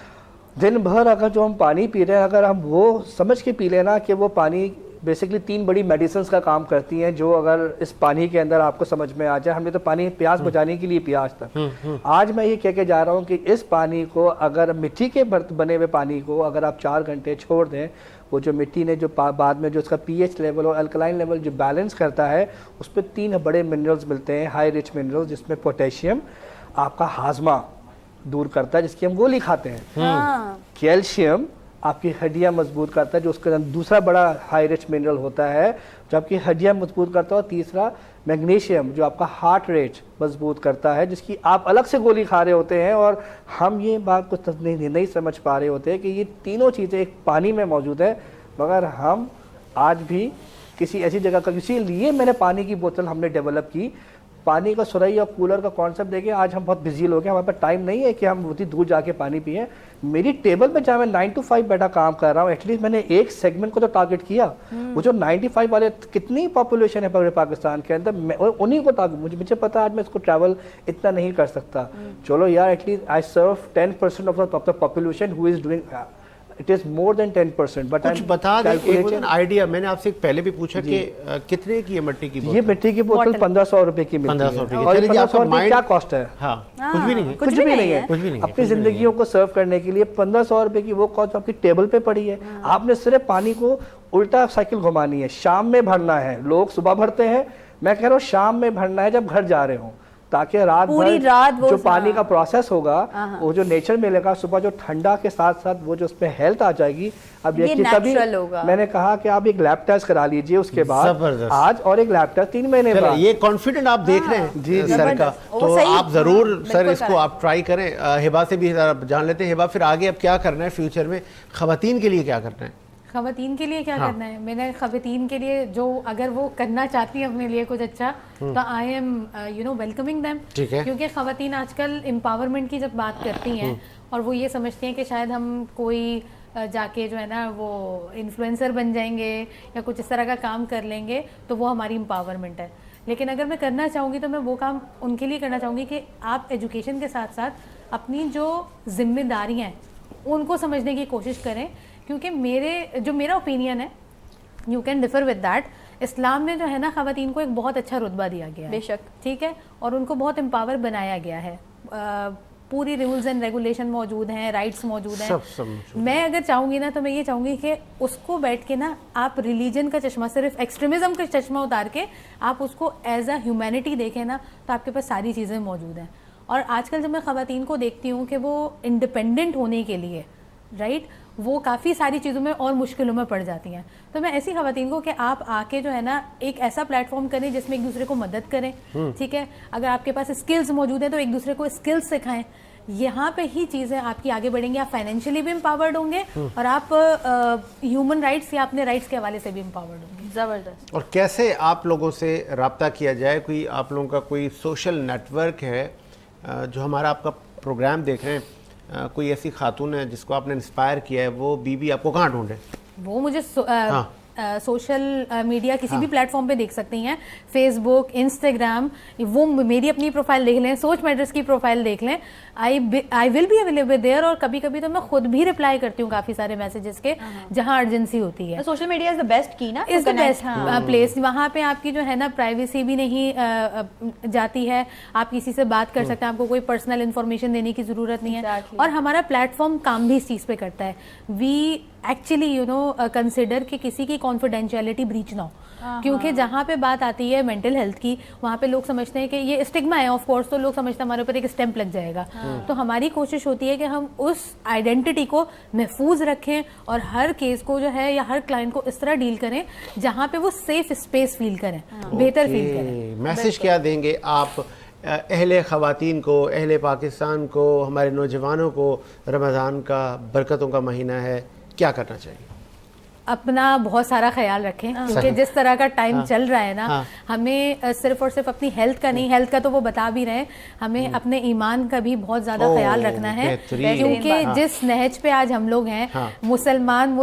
S5: دن بھر اگر جو ہم پانی پی رہے ہیں, اگر ہم وہ سمجھ کے پی لینا کہ وہ پانی بیسکلی 3 بڑی میڈیسنز کا کام کرتی ہیں, جو اگر اس پانی کے اندر آپ کو سمجھ میں آ جائے. ہم نے تو پانی پیاس بجھانے کے لیے پیا آج تک. آج میں یہ کہہ کے جا رہا ہوں کہ اس پانی کو, اگر مٹی کے بنے ہوئے پانی کو اگر آپ 4 گھنٹے چھوڑ دیں, وہ جو مٹی نے جو بعد میں جو اس کا پی ایچ لیول اور الکلائن لیول جو بیلنس کرتا ہے, اس پہ 3 بڑے منرلز ملتے ہیں, ہائی رچ منرلز, جس میں پوٹیشیم آپ کا ہاضمہ دور کرتا ہے, جس کی ہم گولی کھاتے ہیں, کیلشیم آپ کی ہڈیاں مضبوط کرتا ہے, جو اس کے اندر دوسرا بڑا ہائی رچ منرل ہوتا ہے جو آپ کی ہڈیاں مضبوط کرتا ہے. اور تیسرا میگنیشیم جو آپ کا ہارٹ ریٹ مضبوط کرتا ہے, جس کی آپ الگ سے گولی کھا رہے ہوتے ہیں, اور ہم یہ بات کو نہیں سمجھ پا رہے ہوتے ہیں کہ یہ تینوں چیزیں ایک پانی میں موجود ہے, مگر ہم آج بھی کسی ایسی جگہ کا, اسی لیے میں نے پانی کی بوتل ہم نے ڈیولپ کی. پانی کا سرئی اور کولر کا کانسیپٹ دیکھیں, آج ہم بہت بزی لوگ ہیں, ہمارے پاس ٹائم نہیں ہے کہ ہم اتنی دور جا کے پانی پئیں. میری ٹیبل پہ جہاں میں 9 to 5 بیٹھا کام کر رہا ہوں, ایٹ لیسٹ میں نے ایک سیگمنٹ کو تو ٹارگٹ کیا. وہ جو 95 والے کتنی پاپولیشن ہے پورے پاکستان کے اندر, انہیں کو ٹارگٹ, مجھے پتا آج میں اس کو ٹریول اتنا نہیں کر سکتا. چلو یار, at least I serve 10% of the population who is doing, it is more than 10%. but
S3: کچھ بتا دیں ایک آئیڈیا. میں نے آپ سے پہلے بھی پوچھا کہ کتنے کی ہے مٹی کی بوتل؟
S5: یہ مٹی کی بوتل 1500 روپے کی ملتی ہے.
S3: 1500 روپے کی.
S5: اور
S3: چلیے جی, آپ کا
S5: 1500 روپے کیا کاسٹ ہے؟
S3: ہاں کچھ بھی نہیں ہے,
S5: کچھ بھی نہیں ہے. اپنی زندگیوں کو سرو کرنے کے لیے 1500 روپے کی وہ کاسٹ آپ کی ٹیبل پہ پڑی ہے. آپ نے صرف پانی کو الٹا سائیکل گھمانی ہے, شام میں بھرنا ہے. لوگ صبح بھرتے ہیں, میں کہہ رہا ہوں شام میں بھرنا ہے جب گھر جا رہے ہوں, تاکہ رات بھر جو پانی کا پروسیس ہوگا وہ جو نیچر ملے گا, صبح جو ٹھنڈا کے ساتھ ساتھ وہ جو اس پہ ہیلتھ آ جائے گی. اب یہ تبھی میں نے کہا کہ آپ ایک لیب ٹیسٹ کرا لیجئے اس کے بعد آج, اور ایک لیب ٹیسٹ 3 مہینے بعد.
S3: یہ کانفیڈنٹ آپ دیکھ رہے ہیں جی سر کا, تو آپ ضرور سر اس کو آپ ٹرائی کریں. ہبا سے بھی جان لیتے ہیں. ہبا پھر آگے اب کیا کرنا ہے فیوچر میں, خواتین کے لیے کیا کرنا ہے؟
S4: خواتین کے لیے کیا کرنا ہے, میں نے خواتین کے لیے جو اگر وہ کرنا چاہتی ہیں اپنے لیے کچھ اچھا, تو آئی ایم ویلکمنگ دیم. کیونکہ خواتین آج کل امپاورمنٹ کی جب بات کرتی ہیں اور وہ یہ سمجھتی ہیں کہ شاید ہم کوئی جا کے جو ہے نا وہ انفلوئنسر بن جائیں گے یا کچھ اس طرح کا کام کر لیں گے تو وہ ہماری امپاورمنٹ ہے. لیکن اگر میں کرنا چاہوں گی تو میں وہ کام ان کے لیے کرنا چاہوں گی کہ آپ ایجوکیشن کے ساتھ ساتھ اپنی جو ذمہ داریاں ہیں ان کو سمجھنے کی کوشش کریں. کیونکہ میرا اوپینین ہے, you can differ with that, Islam میں جو ہے نا خواتین کو ایک بہت اچھا رتبہ دیا گیا ہے, بے شک, ٹھیک ہے, اور ان کو بہت امپاور بنایا گیا ہے. پوری رولز اینڈ ریگولیشن موجود ہیں, رائٹس موجود ہیں. میں اگر چاہوں گی نا تو میں یہ چاہوں گی کہ اس کو بیٹھ کے نا آپ ریلیجن کا چشمہ, صرف ایکسٹریمزم کا چشمہ اتار کے آپ اس کو ایز اے ہیومینٹی دیکھیں نا, تو آپ کے پاس ساری چیزیں موجود ہیں. اور آج کل جب میں خواتین کو دیکھتی ہوں کہ وہ انڈیپینڈنٹ ہونے کے لیے رائٹ وہ کافی ساری چیزوں میں اور مشکلوں میں پڑ جاتی ہیں, تو میں ایسی خواتین کو کہ آپ آ کے جو ہے نا ایک ایسا پلیٹ فارم کریں جس میں ایک دوسرے کو مدد کریں. ٹھیک ہے, اگر آپ کے پاس اسکلز موجود ہیں تو ایک دوسرے کو اسکلز سکھائیں. یہاں پہ ہی چیزیں آپ کی آگے بڑھیں گی, آپ فائنینشلی بھی امپاورڈ ہوں گے اور آپ ہیومن رائٹس یا اپنے رائٹس کے حوالے سے بھی امپاورڈ ہوں گے. زبردست.
S3: اور کیسے آپ لوگوں سے رابطہ کیا جائے؟ کوئی آپ لوگوں کا کوئی سوشل نیٹ ورک ہے جو ہمارا آپ کا پروگرام دیکھ رہے ہیں, کوئی ایسی خاتون ہے جس کو آپ نے انسپائر کیا ہے, وہ بی آپ کو کہاں ڈھونڈے؟
S4: وہ مجھے سوشل میڈیا کسی بھی پلیٹ فارم پہ دیکھ سکتی ہیں, فیس بک, انسٹاگرام, وہ میری اپنی پروفائل دیکھ لیں, سوچ میٹرز کی پروفائل دیکھ لیں. آئی ول بی اویلیبل دیئر, اور کبھی کبھی تو میں خود بھی رپلائی کرتی ہوں کافی سارے میسیجز کے جہاں ارجنسی ہوتی ہے.
S2: Social media is the best کی نا,
S4: از دا بیسٹ پلیس. وہاں پہ آپ کی جو ہے نا پرائیویسی بھی نہیں جاتی ہے, آپ کسی سے بات کر سکتے ہیں, آپ کو کوئی پرسنل انفارمیشن دینے کی ضرورت نہیں ہے. اور ہمارا پلیٹ فارم کام بھی اس چیز پہ کرتا ہے. وی ایکچولی کنسیڈر کہ کسی کی کانفیڈینشیلٹی بریچ نہ ہو, کیونکہ جہاں پہ بات آتی ہے مینٹل ہیلتھ کی وہاں پہ لوگ سمجھتے ہیں کہ یہ اسٹگما ہے, آف کورس, تو لوگ سمجھتے ہیں ہمارے اوپر ایک اسٹیمپ لگ جائے گا. تو ہماری کوشش ہوتی ہے کہ ہم اس آئیڈینٹی کو محفوظ رکھیں اور ہر کیس کو جو ہے یا ہر کلائنٹ کو اس طرح ڈیل کریں جہاں پہ وہ سیف اسپیس فیل کریں, بہتر فیل کریں.
S3: میسج کیا دیں گے آپ اہل خواتین کو, اہل پاکستان کو, ہمارے نوجوانوں کو؟ رمضان کا برکتوں کا مہینہ ہے, کیا کرنا چاہیے؟
S4: اپنا بہت سارا خیال رکھیں, کیونکہ جس طرح کا ٹائم چل رہا ہے نا, ہمیں صرف اور صرف اپنی ہیلتھ کا نہیں, ہیلتھ کا تو وہ بتا بھی رہے ہیں, ہمیں اپنے ایمان کا بھی بہت زیادہ خیال رکھنا ہے. کیونکہ جس نہج پہ آج ہم لوگ ہیں, مسلمان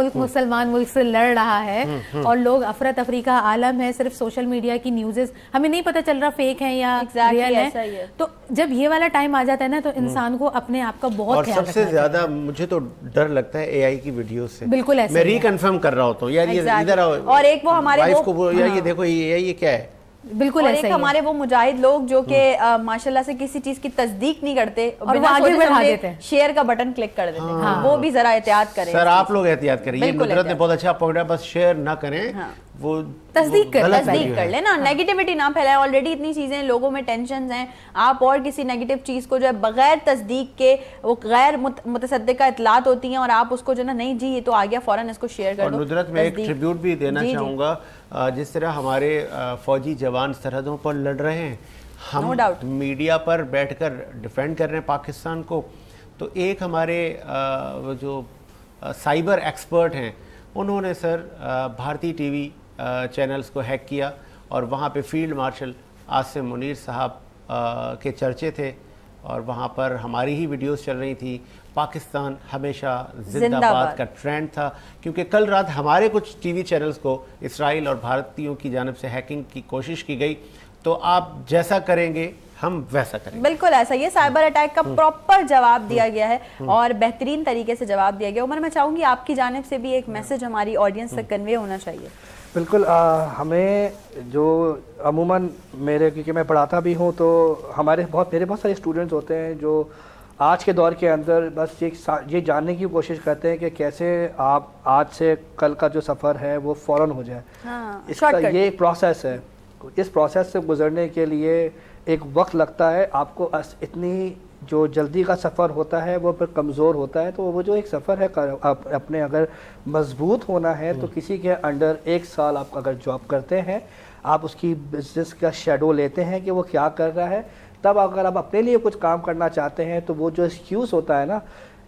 S4: ملک سے لڑ رہا ہے اور لوگ افراتفری کا عالم ہے, صرف سوشل میڈیا کی نیوزز ہمیں نہیں پتہ چل رہا فیک ہیں یا ریئل ہیں. تو جب یہ والا ٹائم آ جاتا ہے نا تو انسان کو اپنے آپ کا بہت خیال رکھنا ہے.
S3: سب سے زیادہ مجھے تو ڈر لگتا ہے اے آئی کی ویڈیوز سے.
S4: بالکل ایسا
S3: میں ریکنفرم کر رہا ہوتا ہوں, یار یہ ادھر آؤ,
S2: اور ایک وہ ہمارے
S3: وائف کو یار یہ دیکھو یہ کیا ہے.
S2: بالکل ایسا ہی ہمارے وہ مجاہد لوگ جو کہ ماشاءاللہ سے کسی چیز کی تصدیق نہیں کرتے
S4: اور وہ آگے بڑھا دیتے ہیں,
S2: شیئر کا بٹن کلک کر دیتے ہیں. وہ بھی ذرا احتیاط کریں
S3: سر, آپ لوگ احتیاط کریں. یہ ندرت نے بہت اچھا پوائنٹ ہے, بس شیئر نہ کریں, وہ
S2: تصدیق کر لینا, نیگیٹیوٹی نہ پھیلائے. آلریڈی اتنی چیزیں لوگوں میں ٹینشنز ہیں, آپ اور کسی نیگیٹو چیز کو جو ہے بغیر تصدیق کے, وہ غیر متصدقہ اطلاعات ہوتی ہیں اور آپ اس کو جو ہے نہیں جی یہ تو آ گیا فوراً اس کو شیئر کر دو.
S3: اور ندرت میں ایک ٹریبیوٹ بھی دینا چاہوں گا, جس طرح ہمارے فوجی جوان سرحدوں پر لڑ رہے ہیں, ہم میڈیا پر بیٹھ کر ڈیفینڈ کر رہے ہیں پاکستان کو, تو ایک ہمارے جو سائبر ایکسپرٹ ہیں انہوں نے سر بھارتی ٹی وی چینلز کو ہیک کیا اور وہاں پہ فیلڈ مارشل عاصم منیر صاحب کے چرچے تھے اور وہاں پر ہماری ہی ویڈیوز چل رہی تھی. پاکستان ہمیشہ زندہ باد کا ٹرینڈ تھا, کیونکہ کل رات ہمارے کچھ ٹی وی چینلز کو اسرائیل اور بھارتیوں کی جانب سے ہیکنگ کی کوشش کی گئی. تو آپ جیسا کریں گے ہم ویسا کریں گے.
S2: بالکل ایسا, یہ سائبر اٹیک کا پراپر جواب دیا گیا ہے اور بہترین طریقے سے جواب دیا گیا. عمر میں چاہوں گی آپ کی جانب سے بھی ایک میسج ہماری آڈینس تک کنوے ہونا چاہیے.
S5: بالکل, ہمیں جو عموماً میرے, کیونکہ میں پڑھاتا بھی ہوں تو میرے بہت سارے اسٹوڈنٹس ہوتے ہیں جو آج کے دور کے اندر بس یہ جاننے کی کوشش کرتے ہیں کہ کیسے آپ آج سے کل کا جو سفر ہے وہ فوراً ہو جائے. اس کا یہ پروسیس ہے, اس پروسیس سے گزرنے کے لیے ایک وقت لگتا ہے. آپ کو اتنی جو جلدی کا سفر ہوتا ہے وہ پھر کمزور ہوتا ہے. تو وہ جو ایک سفر ہے اپنے اگر مضبوط ہونا ہے تو کسی کے انڈر 1 سال آپ اگر جاب کرتے ہیں, آپ اس کی بزنس کا شیڈو لیتے ہیں کہ وہ کیا کر رہا ہے, تب اگر آپ اپنے لیے کچھ کام کرنا چاہتے ہیں تو وہ جو ایکسکیوز ہوتا ہے نا,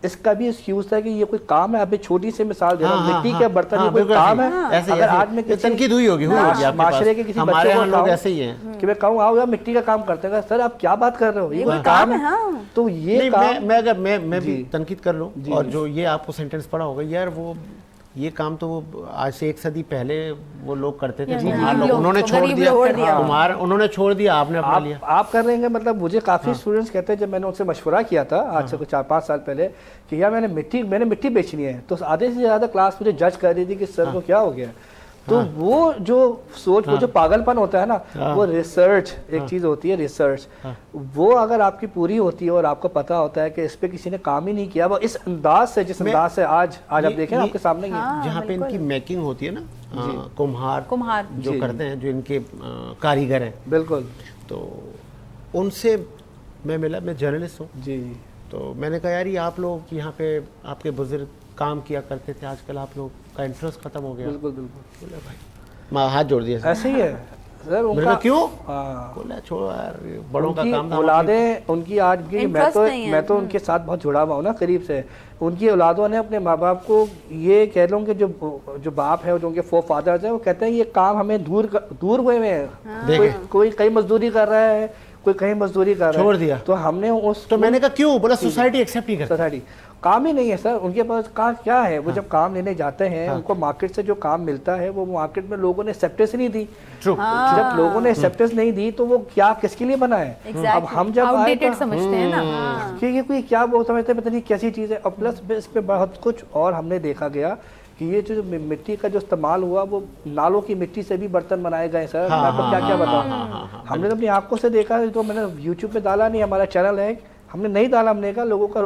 S5: اس کا بھی ایکسکیوز ہے کہ یہ کوئی کام ہے. ابھی چھوٹی سی مثال دے رہا ہوں, مٹی کے برتن یہ کوئی کام ہے. اگر آج میں
S3: تنقید ہوئی ہوگی
S5: معاشرے کے کسی بچے کو کہوں ایسے ہی ہیں کہ میں کہوں آؤ یار مٹی کا کام کرتے ہیں, سر آپ کیا بات کر رہے ہو, یہ کوئی کام ہے. تو یہ
S3: میں بھی تنقید کر لوں, اور جو یہ آپ کو سینٹینس پڑھا ہوگا, یار وہ یہ کام تو وہ آج سے 1 صدی پہلے وہ لوگ کرتے تھے, انہوں نے چھوڑ دیا, انہوں نے چھوڑ دیا, آپ نے اپنا لیا.
S5: آپ کر رہے ہیں. مطلب مجھے کافی اسٹوڈنٹس کہتے ہیں, جب میں نے ان سے مشورہ کیا تھا آج سے 4-5 سال پہلے کہ یار میں نے مٹی بیچنی ہے, تو آدھے سے زیادہ کلاس مجھے جج کر رہی تھی کہ سر کو کیا ہو گیا. تو وہ جو سوچ, وہ جو پاگل پن ہوتا ہے نا, وہ ریسرچ ایک چیز ہوتی ہے, ریسرچ وہ اگر آپ کی پوری ہوتی ہے اور آپ کو پتا ہوتا ہے کہ اس پہ کسی نے کام ہی نہیں کیا, وہ اس انداز سے جس انداز سے آج آپ دیکھیں آپ کے سامنے
S3: جہاں پہ ان کی میکنگ ہوتی ہے نا, کمہار جو کرتے ہیں, جو ان کے کاریگر ہیں,
S5: بالکل,
S3: تو ان سے میں ملا, میں جرنلسٹ ہوں
S5: جی,
S3: تو میں نے کہا یار یہ آپ لوگ یہاں پہ آپ کے بزرگ کام کیا کرتے تھے, آج کل آپ لوگ کا انٹرسٹ ختم ہو گیا.
S5: بالکل بالکل,
S3: بولے بھائی میں ہاتھ جوڑ دیا,
S5: ایسے ہی ہے سر.
S3: ان کا کیوں بولا چھوڑو یار, بڑوں کا کام تھا.
S5: اولادیں ان کی آج بھی, میں تو ان کے ساتھ بہت جڑا ہوا ہوں نا قریب سے. ان کی اولادوں نے اپنے ماں باپ کو یہ کہہ لوں کہ جو باپ ہے, جو ان کے فادرز ہیں, وہ کہتے ہیں یہ کام ہمیں دور ہوئے ہیں, کوئی کہیں مزدوری کر رہا ہے, کوئی کہیں مزدوری کر رہا ہے, چھوڑ دیا. تو ہم نے تو
S3: میں نے کہا کیوں, بولا سوسائٹی ایکسیپٹ نہیں کرتی,
S5: سوسائٹی کام ہی نہیں ہے سر ان کے پاس. کام کیا ہے, وہ جب کام لینے جاتے ہیں ان کو مارکیٹ سے جو کام ملتا ہے وہ مارکیٹ میں لوگوں نے ایکسیپٹنس نہیں دی. جب لوگوں نے ایکسیپٹنس نہیں دی تو وہ کیا کس کے لیے بنا ہے. اب ہم جب
S4: آؤٹ ڈیٹڈ سمجھتے ہیں نا
S5: کہ یہ کوئی کیا وہ سمجھتے ہیں, پتہ نہیں کیسی چیز ہے. اور پلس اس پہ بہت کچھ اور ہم نے دیکھا گیا کہ یہ جو مٹی کا جو استعمال ہوا وہ نالوں کی مٹی سے بھی برتن بنائے گئے. سر میں آپ کو کیا کیا بتاؤں, ہم نے اپنی آنکھوں سے دیکھا, تو میں نے یوٹیوب پہ ڈالا نہیں, ہمارا چینل ہے, ہم نے نہیں ڈالا. ہم نے کہا لوگوں کا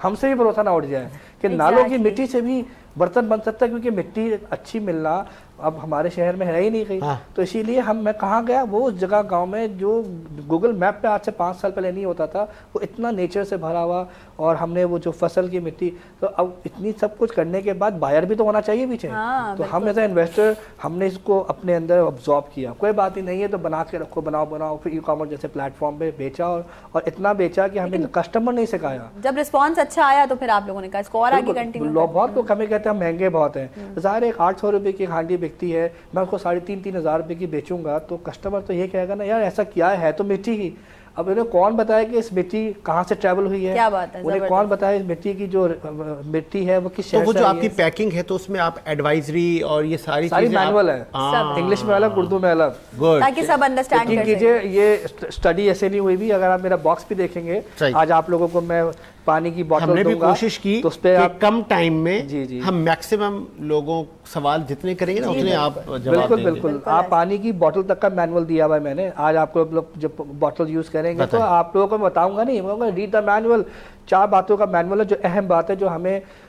S5: ہم سے بھی بھروسہ نہ اٹھ جائے کہ نالوں کی مٹی سے بھی برتن بن سکتا ہے, کیونکہ مٹی اچھی ملنا اب ہمارے شہر میں ہے ہی نہیں کہیں. تو اسی لیے میں کہاں گیا, وہ اس جگہ گاؤں میں جو گوگل میپ پہ آج سے 5 سال پہلے نہیں ہوتا تھا, وہ اتنا نیچر سے بھرا ہوا. اور ہم نے وہ جو فصل کی مٹی, تو اب اتنی سب کچھ کرنے کے بعد بائر بھی تو ہونا چاہیے پیچھے. تو ہم ایز اے انویسٹر ہم نے اس کو اپنے اندر ابزارب کیا, کوئی بات ہی نہیں ہے تو بنا کے رکھو, بناؤ. پھر ای کامرس جیسے پلیٹ فارم پہ بیچا, اور اتنا بیچا کہ ہمیں کسٹمر نہیں سکھایا.
S2: جب رسپانس اچھا آیا تو پھر آپ لوگوں نے کہا اس کو اور آگے کنٹینیو.
S5: بہت لوگ ہمیں کہتے ہیں مہنگے بہت ہیں. ظاہر ہے 800 روپے کی ہانڈی بکتی ہے, میں اس کو 3,500 ہزار روپے کی بیچوں گا, تو کسٹمر تو یہ کہے گا نا یار ایسا کیا ہے, تو مٹی ہی. اب انہیں کون بتایا کہ اس مٹی کہاں سے ٹریول ہوئی ہے,
S2: کیا بات ہے,
S5: انہیں کون بتایا اس مٹی کی جو مٹی ہے وہ کس شہر سے.
S3: تو وہ جو آپ کی پیکنگ ہے تو اس میں آپ ایڈوائزری اور یہ ساری
S5: مینول ہے, انگلش میں الگ, اردو میں الگ,
S2: تاکہ سب انڈرسٹینڈ کر
S5: کیجئے. یہ اسٹڈی ایسے نہیں ہوئی بھی. اگر آپ میرا باکس بھی دیکھیں گے, آج آپ لوگوں کو میں پانی کی بوتل
S3: ہم نے بھی کوشش کی کہ کم ٹائم میں ہم میکسیمم لوگوں سوال جتنے کریں گے نا اتنے آپ جواب دیں گے.
S5: بالکل. آپ پانی کی بوتل تک کا مینول دیا ہوا ہے میں نے. آج آپ کو لوگ جب بوتل یوز کریں گے تو آپ لوگوں کو بتاؤں گا نہیں, ریڈ دا مینول. 4 باتوں کا مینول ہے جو اہم بات ہے, جو ہمیں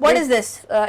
S2: What is this?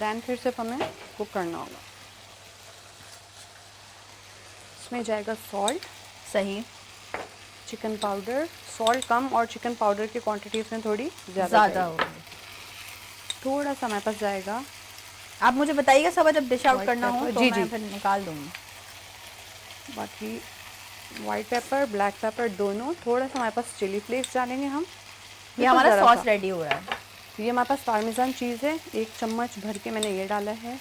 S7: دین پھر صرف ہمیں کوک کرنا ہوگا. اس میں جائے گا سالٹ،
S2: صحیح،
S7: چکن پاؤڈر، سالٹ کم اور چکن پاؤڈر کی کوانٹٹی اس میں تھوڑی زیادہ
S2: ہوگی.
S7: تھوڑا سا ہمارے پاس جائے گا.
S2: آپ مجھے بتائیے گا صبح جب ڈش آؤٹ کرنا ہو تو
S7: جی
S2: میں پھر نکال دوں گی.
S7: باقی وائٹ پیپر، بلیک پیپر دونوں. تھوڑا سا ہمارے پاس چلی فلیکس ڈالیں گے ہم.
S2: یہ ہمارا سوس ریڈی ہو رہا ہے.
S7: یہ ہمارے پاس پارمیزان چیز ہے، 1 چمچ بھر کے میں نے یہ ڈالا ہے.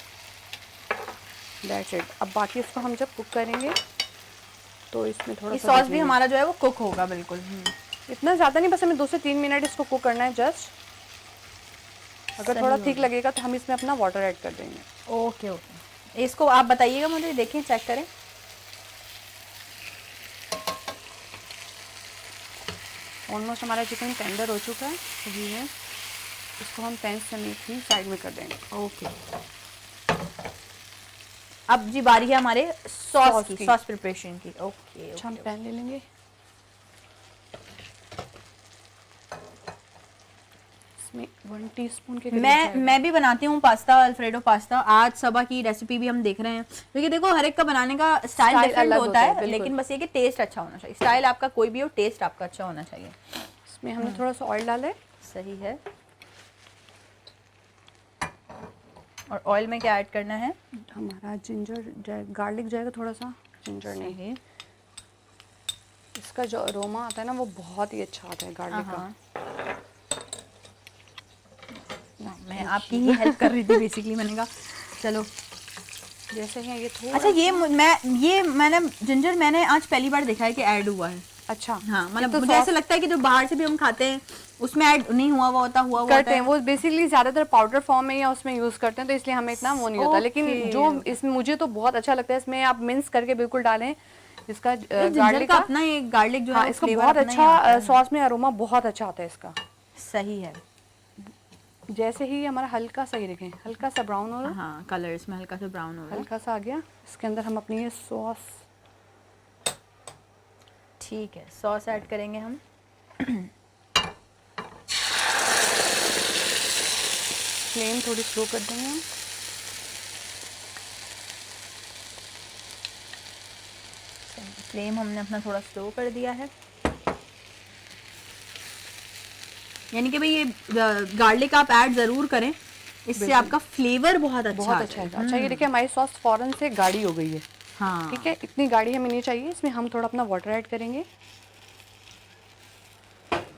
S7: That's it. اب باقی اس کو ہم جب کوک کریں گے تو اس میں تھوڑا
S2: یہ
S7: سا
S2: سوس بھی ہمارا جو ہے وہ کوک ہوگا بالکل.
S7: اتنا زیادہ نہیں، بس ہمیں 2 سے 3 منٹ اس کو کوک کرنا ہے جسٹ. اگر تھوڑا ٹھیک لگے گا تو ہم اس میں اپنا واٹر ایڈ کر دیں گے.
S2: Okay okay. اس کو آپ بتائیے گا مجھے، دیکھیں چیک کریں.
S7: آلموسٹ ہمارا چکن ٹینڈر ہو چکا ہے. صحیح ہے. اس کو ہم پین سمیت ہی سائڈ میں کر دیں گے.
S2: اوکے. اب جی باری ہے ہمارے سوس کی، سوس پریپریشن کی. اوکے.
S7: اچھا ہم پین لے لیں گے. اس میں 1 ٹی اسپون کے
S2: میں بھی بناتی ہوں پاستا، الفریڈو پاستا. آج صبح کی ریسیپی بھی ہم دیکھ رہے ہیں کیونکہ دیکھو ہر ایک کا بنانے کا اسٹائل ڈفرینٹ ہوتا ہے، لیکن بس یہ کہ ٹیسٹ اچھا ہونا چاہیے. اسٹائل آپ کا کوئی بھی ہو، ٹیسٹ آپ کا اچھا ہونا چاہیے.
S7: اس میں ہم نے تھوڑا سا آئل ڈالا ہے.
S2: صحیح ہے. اور آئل میں کیا ایڈ کرنا ہے؟
S7: ہمارا جنجر گارلک جائے گا تھوڑا سا. جنجر نہیں، اس کا جو اروما آتا ہے نا وہ بہت ہی اچھا آتا ہے گارلک کا.
S2: میں آپ کی ہی ہیلپ کر رہی تھی بیسکلی. میں نے کہا چلو
S7: جیسے ہیں یہ تھوڑا.
S2: اچھا یہ میں نے جنجر میں نے آج پہلی بار دیکھا ہے کہ ایڈ ہوا ہے.
S7: اچھا
S2: ہاں مطلب مجھے ایسا لگتا ہے کہ جو باہر سے بھی ہم کھاتے ہیں اس میں ایڈ نہیں ہوا ہوا
S7: کرتے ہیں. وہ بیسکلی زیادہ تر پاؤڈر فارم میں یا اس میں یوز کرتے ہیں تو اس لیے ہمیں اتنا وہ نہیں ہوتا. لیکن جو اس میں مجھے تو بہت اچھا لگتا ہے، اس میں آپ منس کر کے بالکل ڈالیں. اس کا گارلک کا
S2: اپنا یہ گارلک جو ہے
S7: اس کا بہت اچھا سوس میں اروما بہت اچھا آتا ہے اس کا.
S2: صحیح ہے.
S7: جیسے ہی ہمارا ہلکا سا ہی دیکھیں ہلکا سا براؤن ہو رہا ہے.
S2: ہاں کلر اس میں ہلکا سا براؤن ہو رہا ہے.
S7: ہلکا سا آ گیا. اس کے اندر ہم اپنی یہ سوس،
S2: ٹھیک ہے، سوس ایڈ کریں گے ہم.
S7: فلیم تھوڑی سلو کر دیں گے ہم.
S2: فلیم ہم نے اپنا تھوڑا سلو کر دیا ہے. یعنی کہ بھئی یہ گارلک آپ ایڈ ضرور کریں، اس سے آپ کا فلیور بہت اچھا
S7: ہے. اچھا یہ دیکھیں ہماری سوس فوراً سے گاڑھی ہو گئی ہے.
S2: ہاں
S7: ٹھیک ہے، اتنی گاڑھی ہمیں نہیں چاہیے. اس میں ہم تھوڑا اپنا واٹر ایڈ کریں گے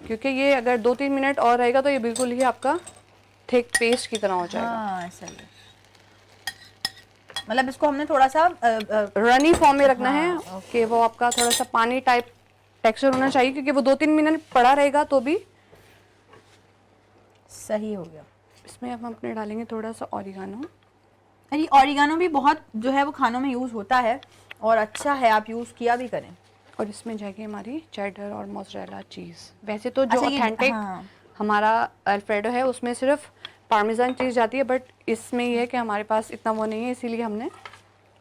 S7: کیونکہ یہ اگر 2-3 منٹ اور رہے گا تو یہ بالکل ہی آپ کا تھک پیسٹ کی طرح ہو جائے گا.
S2: ہاں صحیح ہے. مطلب اس کو ہم نے تھوڑا سا
S7: رنی فارم میں رکھنا ہے کہ وہ آپ کا تھوڑا سا پانی ٹائپ ٹیکسچر ہونا چاہیے کیونکہ وہ 2-3 منٹ پڑا رہے گا تو بھی
S2: صحیح ہو گیا.
S7: اس میں اب ہم اپنے ڈالیں گے تھوڑا سا اوریگانو.
S2: ارے اوریگانو بھی بہت جو ہے وہ کھانوں میں یوز ہوتا ہے اور اچھا ہے، آپ یوز کیا بھی کریں.
S7: اور اس میں جائے گی ہماری چیڈر اور موزریلا چیز. ویسے تو جو اوتھینٹک ہمارا الفریڈو ہے اس میں صرف پارمیزان چیز جاتی ہے، بٹ اس میں یہ ہے کہ ہمارے پاس اتنا وہ نہیں ہے، اسی لیے ہم نے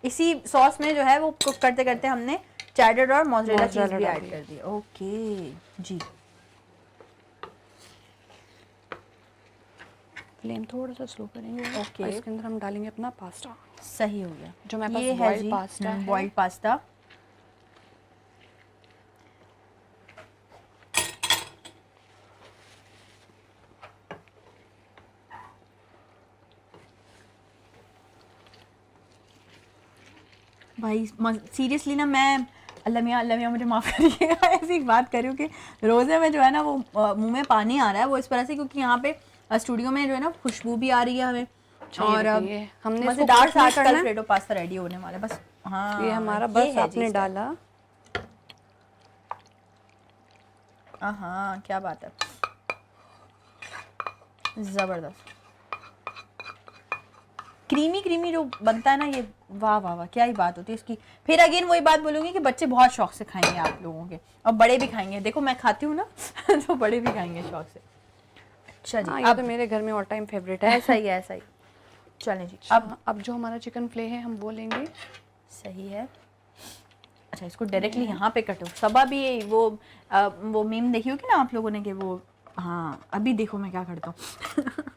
S2: اسی سوس میں جو ہے وہ کوک کرتے کرتے ہم نے چیڈر اور موزریلا چیز بھی ایڈ کر دی. اوکے جی.
S7: فلیم تھوڑا سا سلو کریں گے. اوکے. اس کے اندر ہم ڈالیں گے اپنا پاستا.
S2: صحیح ہو گیا.
S7: جو ہمارے پاس بوائلڈ پاستا ہے.
S2: Boiled pasta. بھائی سیریسلی نا میں اللہ میاں مجھے معاف کریے گا ایسی بات کر رہی ہوں کہ روزے میں جو ہے نا وہ منہ میں پانی آ رہا ہے. وہ اس وجہ سے کیونکہ یہاں پہ اسٹوڈیو میں جو ہے نا خوشبو بھی آ رہی ہے ہمیں. اور
S7: ہم نے
S2: مزیدار سا آج کل فریڈو پاستا ریڈی ہونے والا ہے. بس ہاں
S7: یہ ہمارا بس آپ نے ڈالا.
S2: ہاں کیا بات ہے، زبردست. کریمی جو بنتا ہے نا یہ واہ واہ واہ کیا ہی بات ہوتی ہے اس کی. پھر اگین وہی بات بولوں گی کہ بچے بہت شوق سے کھائیں گے آپ لوگوں کے، اور بڑے بھی کھائیں گے. دیکھو میں کھاتی ہوں نا تو بڑے بھی کھائیں گے شوق سے. اچھا جی
S7: یہ تو میرے گھر میں آل ٹائم فیوریٹ ہے.
S2: ایسا ہی. چلیں جی
S7: اب جو ہمارا چکن فلے ہے ہم وہ لیں گے.
S2: صحیح ہے. اچھا اس کو ڈائریکٹلی یہاں پہ کٹو. صبح بھی وہ میم دیکھی ہوگی نا آپ لوگوں نے کہ وہ، ہاں ابھی دیکھو میں کیا کرتا ہوں.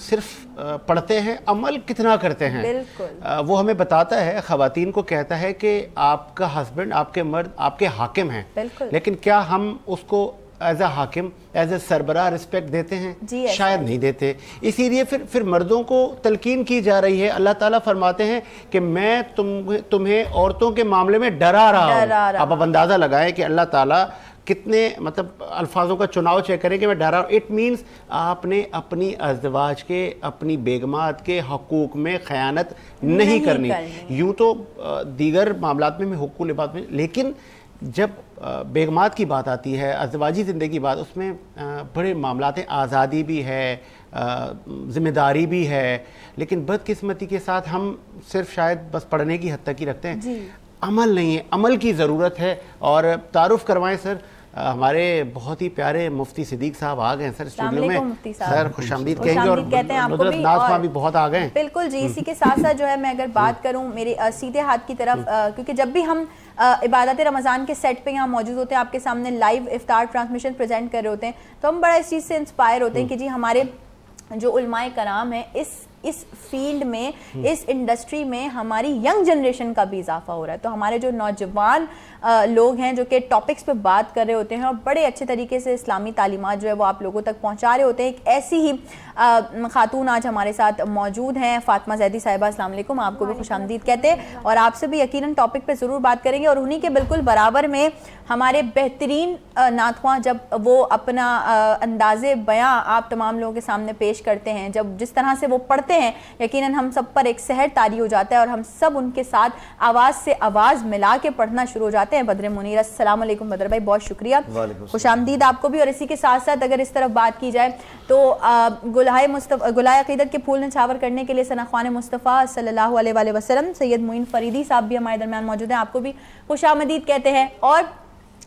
S3: صرف پڑھتے ہیں, عمل کتنا کرتے ہیں.
S2: بالکل
S3: وہ ہمیں بتاتا ہے, خواتین کو کہتا ہے کہ آپ کا ہسبینڈ, آپ کے مرد آپ کے حاکم ہیں, لیکن کیا ہم اس کو ایز اے حاکم, ایز اے سربراہ رسپیکٹ دیتے ہیں؟ شاید نہیں دیتے. اسی لیے پھر مردوں کو تلقین کی جا رہی ہے. اللہ تعالیٰ فرماتے ہیں کہ میں تمہیں عورتوں کے معاملے میں ڈرا رہا ہوں. آپ اندازہ لگائیں کہ اللہ تعالیٰ کتنے مطلب الفاظوں کا چناؤ چیک کریں کہ میں ڈرا رہا ہوں. اٹ مینس آپ نے اپنی ازدواج کے, اپنی بیگمات کے حقوق میں خیانت نہیں کرنی. یوں تو دیگر معاملات میں حقوق لباس میں, لیکن جب بیگمات کی بات آتی ہے, ازدواجی زندگی کی بات, اس میں بڑے معاملات ہیں. آزادی بھی ہے, ذمہ داری بھی ہے, لیکن بدقسمتی کے ساتھ ہم صرف شاید بس پڑھنے کی حد تک ہی رکھتے ہیں. عمل نہیں ہے, عمل کی ضرورت ہے. اور تعارف کروائیں سر, ہمارے بہت ہی پیارے مفتی صدیق صاحب آ گئے ہیں سر اسٹوڈیو میں. سر خوش آمدید کہیں گے, اور ندرت ناز خان بھی بہت آ گئے ہیں.
S2: بالکل جی. اسی کے ساتھ ساتھ جو ہے میں اگر بات کروں میرے سیدھے ہاتھ کی طرف, کیونکہ جب بھی ہم عبادت رمضان کے سیٹ پہ یہاں موجود ہوتے ہیں, آپ کے سامنے لائیو افطار ٹرانسمیشن پریزنٹ کر رہے ہوتے ہیں, تو ہم بڑا اس چیز سے انسپائر ہوتے ہیں کہ جی ہمارے جو علماء کرام ہیں اس فیلڈ میں, اس انڈسٹری میں ہماری ینگ جنریشن کا بھی اضافہ ہو رہا ہے. تو ہمارے جو نوجوان لوگ ہیں جو کہ ٹاپکس پہ بات کر رہے ہوتے ہیں اور بڑے اچھے طریقے سے اسلامی تعلیمات جو ہے وہ آپ لوگوں تک پہنچا رہے ہوتے ہیں. ایک ایسی ہی خاتون آج ہمارے ساتھ موجود ہیں, فاطمہ زیدی صاحبہ. السلام علیکم, آپ کو بھی خوش آمدید کہتے ہیں, اور آپ سے بھی یقیناً ٹاپک پہ ضرور بات کریں گے. اور انہی کے بالکل برابر میں ہمارے بہترین نعت خواں, جب وہ اپنا انداز بیاں آپ تمام لوگوں کے سامنے پیش کرتے ہیں, جب جس طرح سے وہ پڑھتے ہیں, یقیناً ہم سب پر ایک سحر طاری ہو جاتا ہے اور ہم سب ان کے ساتھ آواز سے آواز ملا کے پڑھنا شروع ہو جاتے ہیں. بدر منیر, السلام علیکم بدر بھائی, بہت شکریہ, خوش آمدید آپ کو بھی. اور اسی کے ساتھ ساتھ اگر اس طرف بات کی جائے تو گلائے عقیدت کے پھول نچھاور کرنے کے لیے ثنا خوان مصطفیٰ صلی اللہ علیہ وآلہ وسلم سید معین فریدی صاحب بھی ہمارے درمیان موجود ہیں, آپ کو بھی خوش آمدید کہتے ہیں. اور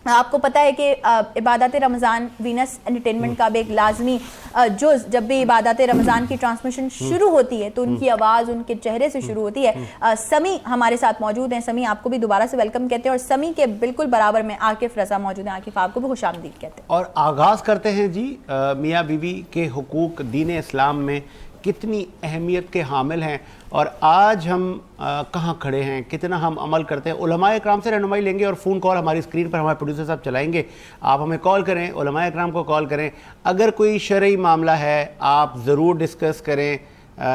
S2: آپ کو پتہ ہے کہ عبادت رمضان وینس انٹرٹینمنٹ کا بھی ایک لازمی جز, جب بھی عبادت رمضان کی ٹرانسمیشن شروع ہوتی ہے تو ان کی آواز ان کے چہرے سے شروع ہوتی ہے. سمی ہمارے ساتھ موجود ہیں. سمی, آپ کو بھی دوبارہ سے ویلکم کہتے ہیں. اور سمی کے بالکل برابر میں عاکف رضا موجود ہیں. عاکف, آپ کو بھی خوش آمدید کہتے ہیں.
S3: اور آغاز کرتے ہیں جی میاں بیوی کے حقوق دین اسلام میں کتنی اہمیت کے حامل ہیں, اور آج ہم کہاں کھڑے ہیں, کتنا ہم عمل کرتے ہیں. علماء اکرام سے رہنمائی لیں گے, اور فون کال ہماری اسکرین پر ہمارے پروڈیوسر صاحب چلائیں گے. آپ ہمیں کال کریں, علماء اکرام کو کال کریں. اگر کوئی شرعی معاملہ ہے آپ ضرور ڈسکس کریں,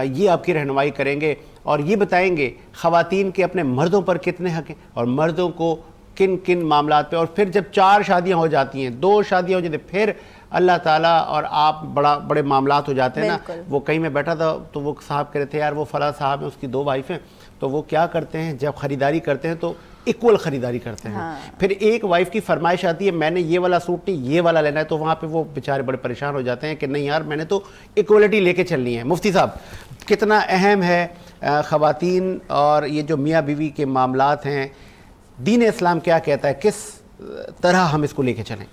S3: یہ آپ کی رہنمائی کریں گے اور یہ بتائیں گے خواتین کے اپنے مردوں پر کتنے حق ہیں اور مردوں کو کن کن معاملات پہ. اور پھر جب 4 شادیاں ہو جاتی ہیں, 2 شادیاں ہو جاتی ہیں, پھر اللہ تعالیٰ اور آپ بڑے معاملات ہو جاتے ہیں نا. وہ کہیں میں بیٹھا تھا تو وہ صاحب کہہ رہے تھے, یار وہ فلاں صاحب ہیں, اس کی 2 وائف ہیں, تو وہ کیا کرتے ہیں جب خریداری کرتے ہیں تو ایکول خریداری کرتے ہیں. پھر ایک وائف کی فرمائش آتی ہے میں نے یہ والا سوٹ نہیں یہ والا لینا ہے, تو وہاں پہ وہ بیچارے بڑے پریشان ہو جاتے ہیں کہ نہیں یار میں نے تو ایکولیٹی لے کے چلنی ہے. مفتی صاحب, کتنا اہم ہے خواتین اور یہ جو میاں بیوی کے معاملات ہیں, دین اسلام کیا کہتا ہے, کس طرح ہم اس کو لے کے چلیں؟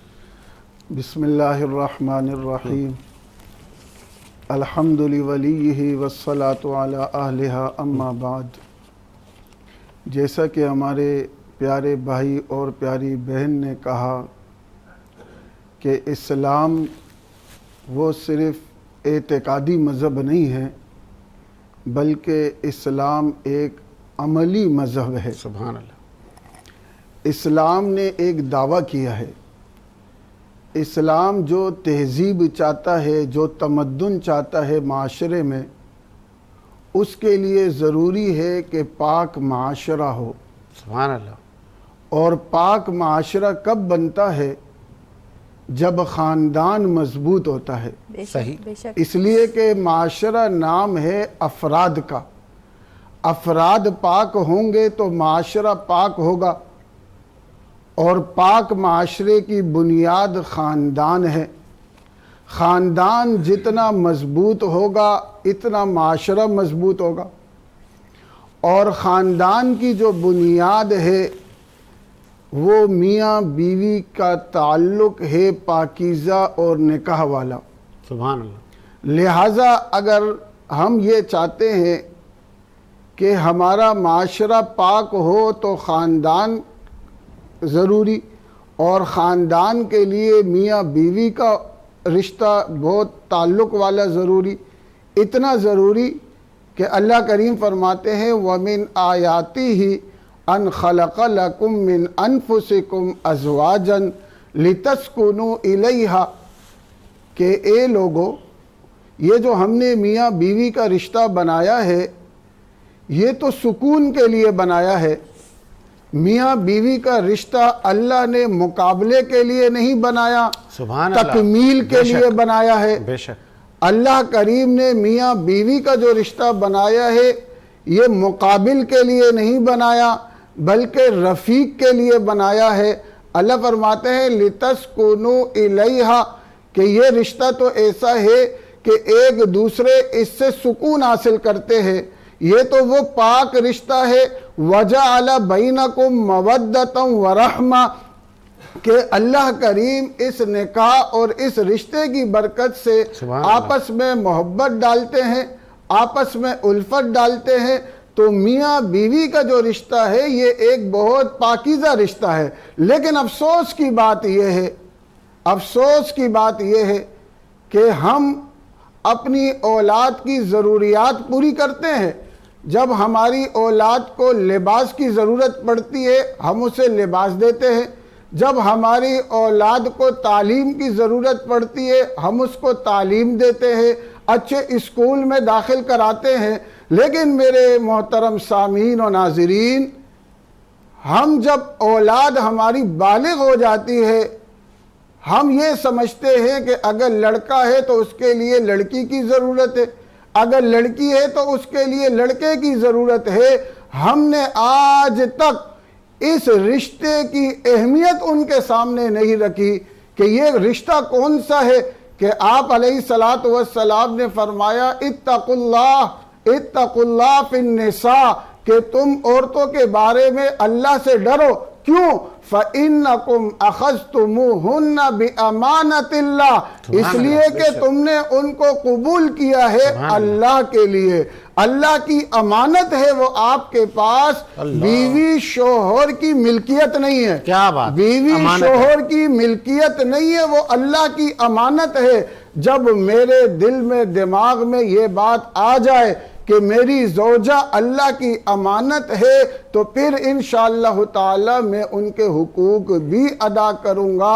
S8: بسم اللہ الرحمن الرحیم. الحمد لولیہ والصلاة علی اہلہا اما بعد. جیسا کہ ہمارے پیارے بھائی اور پیاری بہن نے کہا کہ اسلام وہ صرف اعتقادی مذہب نہیں ہے بلکہ اسلام ایک عملی مذہب ہے.
S3: سبحان اللہ.
S8: اسلام نے ایک دعویٰ کیا ہے. اسلام جو تہذیب چاہتا ہے, جو تمدن چاہتا ہے معاشرے میں, اس کے لیے ضروری ہے کہ پاک معاشرہ ہو.
S3: سبحان اللہ.
S8: اور پاک معاشرہ کب بنتا ہے؟ جب خاندان مضبوط ہوتا ہے.
S3: صحیح.
S8: اس لیے کہ معاشرہ نام ہے افراد کا. افراد پاک ہوں گے تو معاشرہ پاک ہوگا, اور پاک معاشرے کی بنیاد خاندان ہے. خاندان جتنا مضبوط ہوگا اتنا معاشرہ مضبوط ہوگا, اور خاندان کی جو بنیاد ہے وہ میاں بیوی کا تعلق ہے پاکیزہ اور نکاح والا.
S3: سبحان اللہ.
S8: لہٰذا اگر ہم یہ چاہتے ہیں کہ ہمارا معاشرہ پاک ہو تو خاندان ضروری, اور خاندان کے لیے میاں بیوی کا رشتہ بہت تعلق والا ضروری. اتنا ضروری کہ اللہ کریم فرماتے ہیں وَمِنْ آیَاتِهِ أَنْ خَلَقَ لَكُم مِّنْ أَنفُسِكُمْ أَزْوَاجًا لِتَسْكُنُوا إِلَيْهَا، کہ اے لوگو یہ جو ہم نے میاں بیوی کا رشتہ بنایا ہے یہ تو سکون کے لیے بنایا ہے. میاں بیوی کا رشتہ اللہ نے مقابلے کے لیے نہیں بنایا،
S3: سبحان اللہ،
S8: تکمیل کے لیے بنایا ہے.
S3: بے شک
S8: اللہ کریم نے میاں بیوی کا جو رشتہ بنایا ہے یہ مقابل کے لیے نہیں بنایا بلکہ رفیق کے لیے بنایا ہے. اللہ فرماتے ہیں لِتَسْكُنُوا إِلَيْهَا، کہ یہ رشتہ تو ایسا ہے کہ ایک دوسرے اس سے سکون حاصل کرتے ہیں. یہ تو وہ پاک رشتہ ہے وَجَعَلَ بَيْنَكُمْ مَوَدَّةً وَرَحْمَةً، کہ اللہ کریم اس نکاح اور اس رشتے کی برکت سے آپس میں محبت ڈالتے ہیں، آپس میں الفت ڈالتے ہیں. تو میاں بیوی کا جو رشتہ ہے یہ ایک بہت پاکیزہ رشتہ ہے. لیکن افسوس کی بات یہ ہے، افسوس کی بات یہ ہے کہ ہم اپنی اولاد کی ضروریات پوری کرتے ہیں. جب ہماری اولاد کو لباس کی ضرورت پڑتی ہے ہم اسے لباس دیتے ہیں، جب ہماری اولاد کو تعلیم کی ضرورت پڑتی ہے ہم اس کو تعلیم دیتے ہیں، اچھے اسکول میں داخل کراتے ہیں. لیکن میرے محترم سامعین و ناظرین، ہم جب اولاد ہماری بالغ ہو جاتی ہے ہم یہ سمجھتے ہیں کہ اگر لڑکا ہے تو اس کے لیے لڑکی کی ضرورت ہے، اگر لڑکی ہے تو اس کے لیے لڑکے کی ضرورت ہے. ہم نے آج تک اس رشتے کی اہمیت ان کے سامنے نہیں رکھی کہ یہ رشتہ کون سا ہے. کہ آپ علیہ الصلوۃ نے فرمایا اتقوا اللہ فی النساء، کہ تم عورتوں کے بارے میں اللہ سے ڈرو. کیوں؟ فَإِنَّكُمْ أَخَذْتُمُوهُنَّ بِأَمَانَةِ اللَّهِ، اس لیے کہ تم نے ان کو قبول کیا ہے اللہ کے لیے. اللہ کی امانت ہے وہ آپ کے پاس. بیوی شوہر کی ملکیت نہیں ہے.
S3: کیا بات،
S8: بیوی شوہر کی ملکیت نہیں ہے، وہ اللہ کی امانت ہے. جب میرے دل میں دماغ میں یہ بات آ جائے کہ میری زوجہ اللہ کی امانت ہے تو پھر انشاءاللہ تعالی میں ان کے حقوق بھی ادا کروں گا،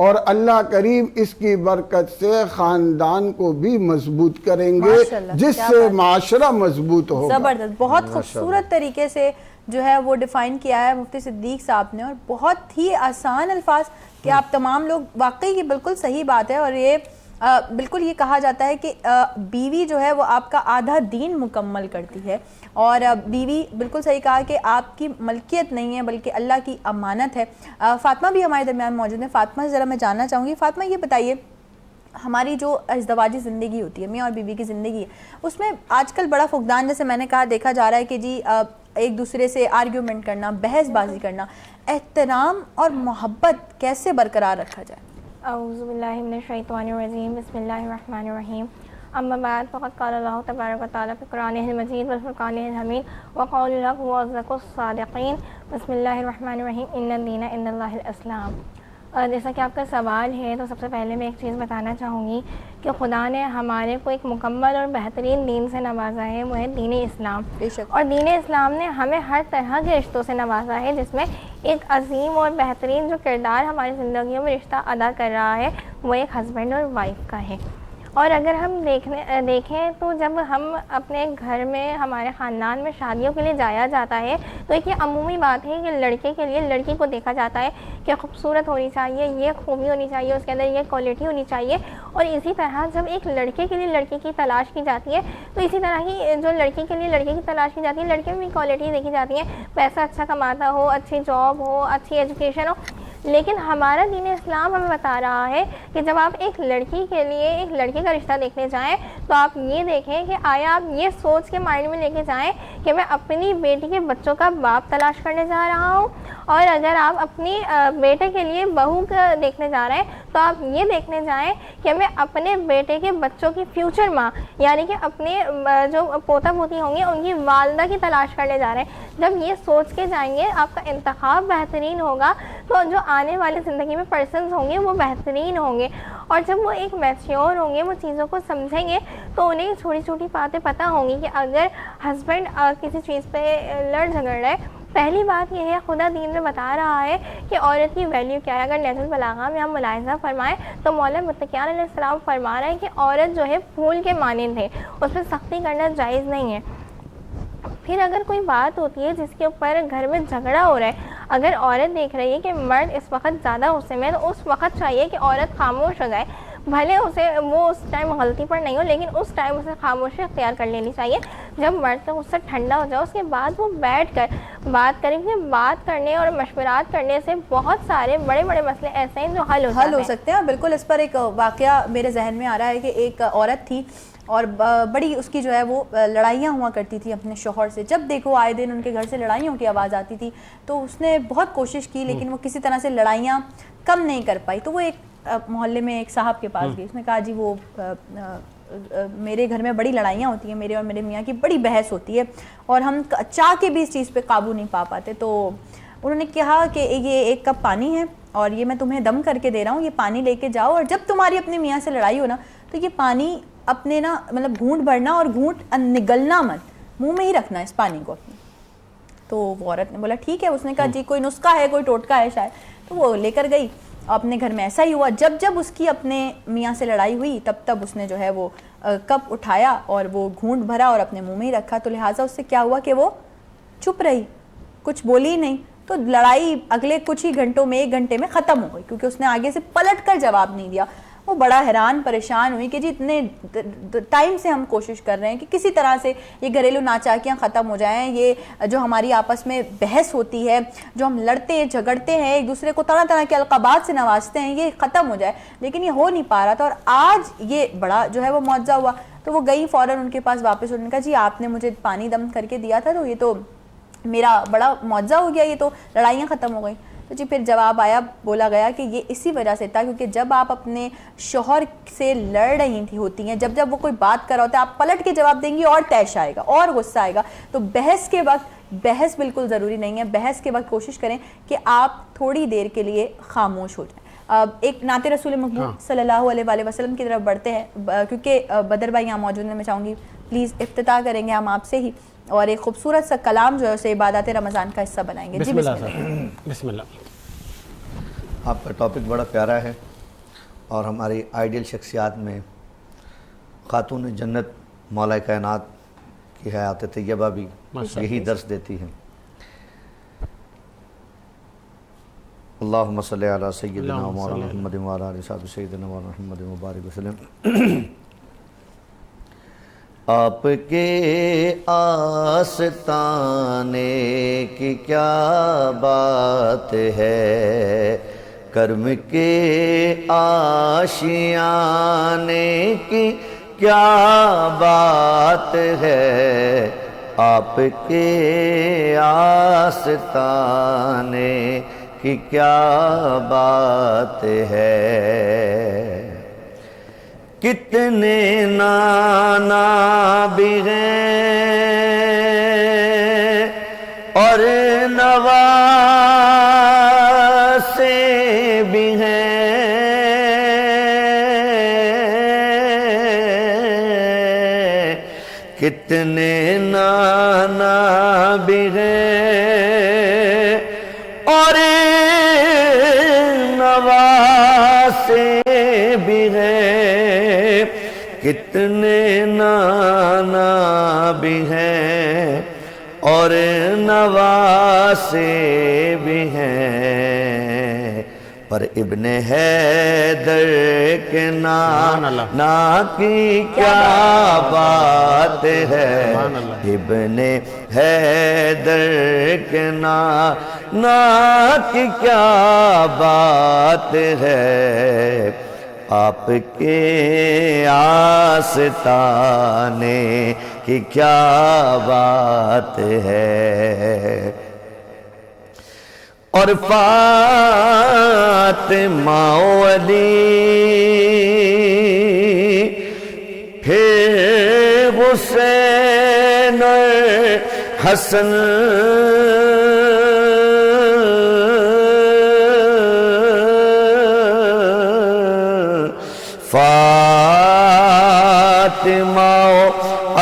S8: اور اللہ کریم اس کی برکت سے خاندان کو بھی مضبوط کریں گے جس سے معاشرہ مضبوط ہوگا.
S2: زبردست، بہت خوبصورت طریقے سے جو ہے وہ ڈیفائن کیا ہے مفتی صدیق صاحب نے، اور بہت ہی آسان الفاظ کہ آپ تمام لوگ، واقعی یہ بالکل صحیح بات ہے. اور یہ بالکل یہ کہا جاتا ہے کہ بیوی جو ہے وہ آپ کا آدھا دین مکمل کرتی ہے، اور بیوی بالکل صحیح کہا کہ آپ کی ملکیت نہیں ہے بلکہ اللہ کی امانت ہے. فاطمہ بھی ہمارے درمیان موجود ہیں. فاطمہ سے ذرا میں جاننا چاہوں گی، فاطمہ یہ بتائیے ہماری جو ازدواجی زندگی ہوتی ہے، میاں اور بیوی کی زندگی ہے، اس میں آج کل بڑا فقدان، جیسے میں نے کہا، دیکھا جا رہا ہے کہ جی ایک دوسرے سے آرگیومنٹ کرنا، بحث بازی کرنا. احترام اور محبت کیسے برقرار رکھا جائے؟
S9: اعوذ باللہ من الشیطان الرجیم، بسم اللہ الرحمن الرحیم. اما بعد فقد قال اللہ تبارک و تعالی فی قرآنہ المجید والفرقانہ الحمید وقول الحق واصدق الصادقین. بسم اللہ الرحمن الرحیم. ان الدین عند اللہ الاسلام. جیسا کہ آپ کا سوال ہے تو سب سے پہلے میں ایک چیز بتانا چاہوں گی کہ خدا نے ہمارے کو ایک مکمل اور بہترین دین سے نوازا ہے، وہ ہے دین اسلام. اور دین اسلام نے ہمیں ہر طرح کے رشتوں سے نوازا ہے، جس میں ایک عظیم اور بہترین جو کردار ہماری زندگیوں میں رشتہ ادا کر رہا ہے وہ ایک ہسبینڈ اور وائف کا ہے. اور اگر ہم دیکھیں تو جب ہم اپنے گھر میں، ہمارے خاندان میں شادیوں کے لیے جایا جاتا ہے تو ایک یہ عمومی بات ہے کہ لڑکے کے لیے لڑکی کو دیکھا جاتا ہے کہ خوبصورت ہونی چاہیے، یہ خوبی ہونی چاہیے، اس کے اندر یہ کوالٹی ہونی چاہیے. اور اسی طرح جب ایک لڑکے کے لیے لڑکی کی تلاش کی جاتی ہے تو اسی طرح ہی جو لڑکی کے لیے لڑکے کی تلاش کی جاتی ہے، لڑکے میں بھی کوالٹی دیکھی جاتی ہے، پیسہ اچھا کماتا ہو، اچھی جاب ہو، اچھی ایجوکیشن ہو. لیکن ہمارا دین اسلام ہمیں بتا رہا ہے کہ جب آپ ایک لڑکی کے لیے ایک لڑکے کا رشتہ دیکھنے جائیں تو آپ یہ دیکھیں کہ آیا آپ یہ سوچ کے مائنڈ میں لے کے جائیں کہ میں اپنی بیٹی کے بچوں کا باپ تلاش کرنے جا رہا ہوں، اور اگر آپ اپنی بیٹے کے لیے بہو دیکھنے جا رہے ہیں تو آپ یہ دیکھنے جائیں کہ میں اپنے بیٹے کے بچوں کی فیوچر ماں، یعنی کہ اپنے جو پوتا پوتی ہوں گے ان کی والدہ کی تلاش کرنے جا رہے ہیں. جب یہ سوچ کے جائیں گے آپ کا انتخاب بہترین ہوگا، تو جو آنے والی زندگی میں پرسنز ہوں گے وہ بہترین ہوں گے, اور جب وہ ایک میچیور ہوں گے, وہ چیزوں کو سمجھیں گے, تو انہیں چھوٹی چھوٹی باتیں پتہ ہوں گی کہ اگر ہسبینڈ کسی چیز پہ لڑ جھگڑ رہا ہے, پہلی بات یہ ہے خدا دین میں بتا رہا ہے کہ عورت کی ویلیو کیا ہے. اگر نہج البلاغہ میں ہم ملاحظہ فرمائیں تو مولا متقیان علیہ السلام فرما رہے ہیں کہ عورت جو ہے پھول کے مانند ہے, اس پہ سختی کرنا جائز نہیں ہے. پھر اگر کوئی بات ہوتی ہے جس کے اوپر گھر میں جھگڑا ہو رہا ہے, اگر عورت دیکھ رہی ہے کہ مرد اس وقت زیادہ غصے میں ہے, تو اس وقت چاہیے کہ عورت خاموش ہو جائے. بھلے اسے وہ اس ٹائم غلطی پر نہیں ہو, لیکن اس ٹائم اسے خاموشی اختیار کر لینی چاہیے. جب مرد کا غصہ ٹھنڈا ہو جائے اس کے بعد وہ بیٹھ کر بات کریں گے. بات کرنے اور مشورات کرنے سے بہت سارے بڑے بڑے مسئلے ایسے ہیں جو حل ہو
S2: سکتے ہیں. بالکل اس پر ایک واقعہ میرے ذہن میں آ رہا ہے کہ ایک عورت تھی اور بڑی اس کی جو ہے وہ لڑائیاں ہوا کرتی تھی اپنے شوہر سے. جب دیکھو آئے دن ان کے گھر سے لڑائیوں کی آواز آتی تھی, تو اس نے بہت کوشش کی لیکن وہ کسی طرح سے لڑائیاں کم نہیں کر پائی. تو وہ ایک محلے میں ایک صاحب کے پاس گئی. اس نے کہا جی وہ میرے گھر میں بڑی لڑائیاں ہوتی ہیں, میرے اور میرے میاں کی بڑی بحث ہوتی ہے, اور ہم چاہ کے بھی اس چیز پہ قابو نہیں پا پاتے. تو انہوں نے کہا کہ یہ ایک کپ پانی ہے اور یہ میں تمہیں دم کر کے دے رہا ہوں, یہ پانی لے کے جاؤ, اور جب تمہاری اپنے میاں سے لڑائی ہو نا تو یہ پانی اپنے نا مطلب گھونٹ بھرنا اور گھونٹ نگلنا مت, منہ میں ہی رکھنا اس پانی کو اپنے. تو وہ عورت نے بولا ٹھیک ہے. اس نے کہا جی کوئی نسخہ ہے, کوئی ٹوٹکا ہے شاید. تو وہ لے کر گئی. اپنے گھر میں ایسا ہی ہوا, جب جب اس کی اپنے میاں سے لڑائی ہوئی تب تب اس نے جو ہے وہ کپ اٹھایا اور وہ گھونٹ بھرا اور اپنے منہ میں ہی رکھا. تو لہٰذا اس سے کیا ہوا کہ وہ چپ رہی, کچھ بولی ہی نہیں. تو لڑائی اگلے کچھ ہی گھنٹوں میں, 1 گھنٹے میں ختم ہو گئی, کیونکہ اس نے آگے سے پلٹ کر جواب نہیں دیا. وہ بڑا حیران پریشان ہوئی کہ جی اتنے ٹائم سے ہم کوشش کر رہے ہیں کہ کسی طرح سے یہ گھریلو ناچاکیاں ختم ہو جائیں, یہ جو ہماری آپس میں بحث ہوتی ہے, جو ہم لڑتے ہیں جھگڑتے ہیں, ایک دوسرے کو طرح طرح کے القابات سے نوازتے ہیں, یہ ختم ہو جائے, لیکن یہ ہو نہیں پا رہا تھا. اور آج یہ بڑا جو ہے وہ معجزہ ہوا. تو وہ گئی فوراً ان کے پاس واپس, انہوں نے کہا جی آپ نے مجھے پانی دم کر کے دیا تھا, تو یہ تو میرا بڑا معجزہ ہو گیا, یہ تو لڑائیاں ختم ہو گئیں. تو جی پھر جواب آیا, بولا گیا کہ یہ اسی وجہ سے تھا کیونکہ جب آپ اپنے شوہر سے لڑ رہی ہوتی ہیں, جب جب وہ کوئی بات کر رہا ہوتا ہے, آپ پلٹ کے جواب دیں گی اور طیش آئے گا اور غصہ آئے گا. تو بحث کے وقت بحث بالکل ضروری نہیں ہے. بحث کے وقت کوشش کریں کہ آپ تھوڑی دیر کے لیے خاموش ہو جائیں. ایک نعت رسول مقبول صلی اللہ علیہ وآلہ وسلم کی طرف بڑھتے ہیں, کیونکہ بدر بھائی یہاں موجود ہیں. میں چاہوں گی پلیز افتتاح کریں گے ہم آپ سے ہی, اور ایک خوبصورت سا کلام جو ہے اسے عبادات رمضان کا حصہ بنائیں گے. جی
S3: بسم اللہ.
S10: آپ کا ٹاپک بڑا پیارا ہے, اور ہماری آئیڈیل شخصیات میں خاتون جنت مولا کائنات کی حیات طیبہ بھی یہی درس دیتی ہے. اللہم صلی علی سیدنا مولانا محمد وعلی آلہ سیدنا مولانا محمد مبارک وسلم. آپ کے آستانے کی کیا بات ہے, کرم کے آشیانے کی کیا بات ہے, آپ کے آستانے کی کیا بات ہے. کتنے نانا بھی ہیں اور نواسے بھی ہیں, کتنے نانا بھی ہیں اور نواسے بھی ہیں, کتنے نانا بھی ہیں اور نواسے بھی ہیں, پر ابن حیدر کے نانا کی کیا بات ہے, ابن حیدر کے نانا کی کیا بات ہے, آپ کے آستانے کی کیا بات ہے. اور فاطمہ علی پھر حسین حسن فاطمہ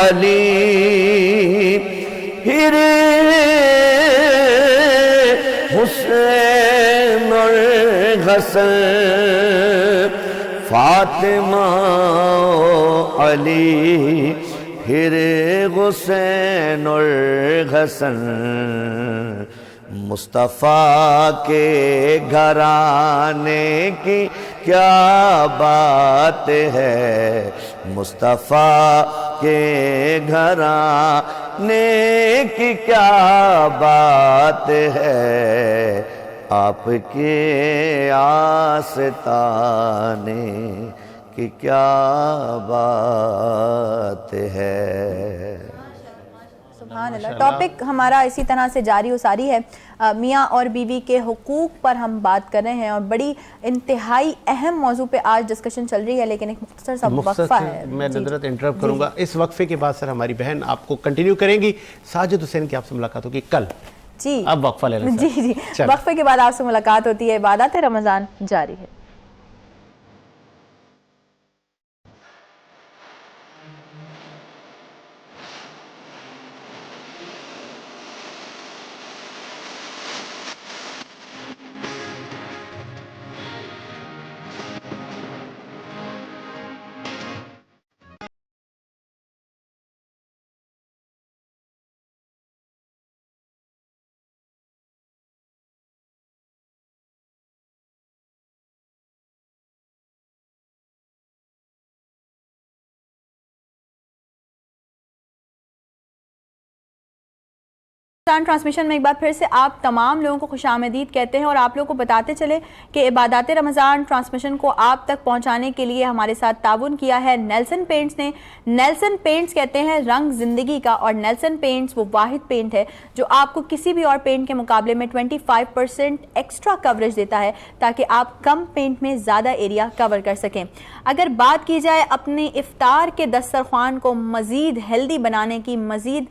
S10: علی پھر حسین اور حسن فاطمہ علی پھر حسین اور حسن مصطفیٰ کے گھرانے کی کیا بات ہے مصطفیٰ کے گھرانے کی کیا بات ہے آپ کے آستانے کی کیا بات ہے.
S2: سبحان اللہ. ٹاپک ہمارا اسی طرح سے جاری و ساری ہے. میاں اور بیوی کے حقوق پر ہم بات کر رہے ہیں اور بڑی انتہائی اہم موضوع پہ آج ڈسکشن چل رہی ہے, لیکن ایک مختصر سا وقفہ ہے.
S3: میں نظرت انٹرپٹ کروں گا. اس وقفے کے بعد سر ہماری بہن آپ کو کنٹینیو کریں گی. ساجد حسین کی آپ سے ملاقات ہوگی کل.
S2: جی
S3: اب وقفہ لے لیں.
S2: جی وقفے کے بعد آپ سے ملاقات ہوتی ہے. عبادات رمضان جاری ہے. ٹرانسمیشن میں ایک بار پھر سے آپ تمام لوگوں کو خوش آمدید کہتے ہیں اور آپ لوگوں کو بتاتے چلے کہ عبادات رمضان ٹرانسمیشن کو آپ تک پہنچانے کے لیے ہمارے ساتھ تعاون کیا ہے نیلسن پینٹس نے. نیلسن پینٹس کہتے ہیں رنگ زندگی کا, اور نیلسن پینٹس وہ واحد پینٹ ہے جو آپ کو کسی بھی اور پینٹ کے مقابلے میں 25% ایکسٹرا کوریج دیتا ہے تاکہ آپ کم پینٹ میں زیادہ ایریا کور کر سکیں. اگر بات کی جائے اپنے افطار کے دسترخوان کو مزید ہیلدی بنانے کی, مزید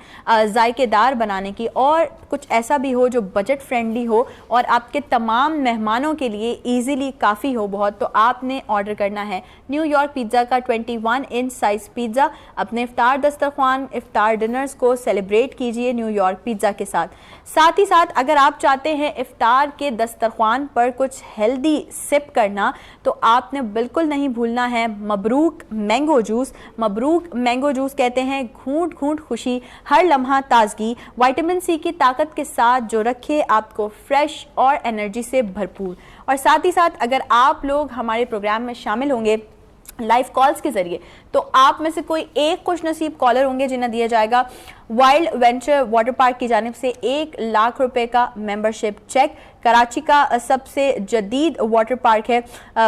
S2: ذائقے دار بنانے کی, اور کچھ ایسا بھی ہو جو بجٹ فرینڈلی ہو اور آپ کے تمام مہمانوں کے لیے ایزیلی کافی ہو بہت, تو آپ نے آرڈر کرنا ہے نیو یارک پیزا کا 21 انچ سائز پیزا. اپنے افطار دسترخوان, افطار ڈنرز کو سیلیبریٹ کیجئے نیو یارک پیزا کے ساتھ. ساتھ ہی ساتھ اگر آپ چاہتے ہیں افطار کے دسترخوان پر کچھ ہیلدی سپ کرنا تو آپ نے بالکل نہیں بھولنا ہے مبروک مینگو جوس. مبروک مینگو جوس کہتے ہیں گھونٹ گھونٹ خوشی, ہر لمحہ تازگی, وائٹامن سی کی طاقت کے ساتھ جو رکھے آپ کو فریش اور انرجی سے بھرپور. اور ساتھ ہی ساتھ اگر آپ لوگ ہمارے پروگرام میں شامل ہوں گے لائیو کالز کے ذریعے تو آپ میں سے کوئی ایک خوش نصیب کالر ہوں گے جنہیں دیا جائے گا وائلڈ وینچر واٹر پارک کی جانب سے 1 لاکھ روپے کا ممبرشپ چیک. کراچی کا سب سے جدید واٹر پارک ہے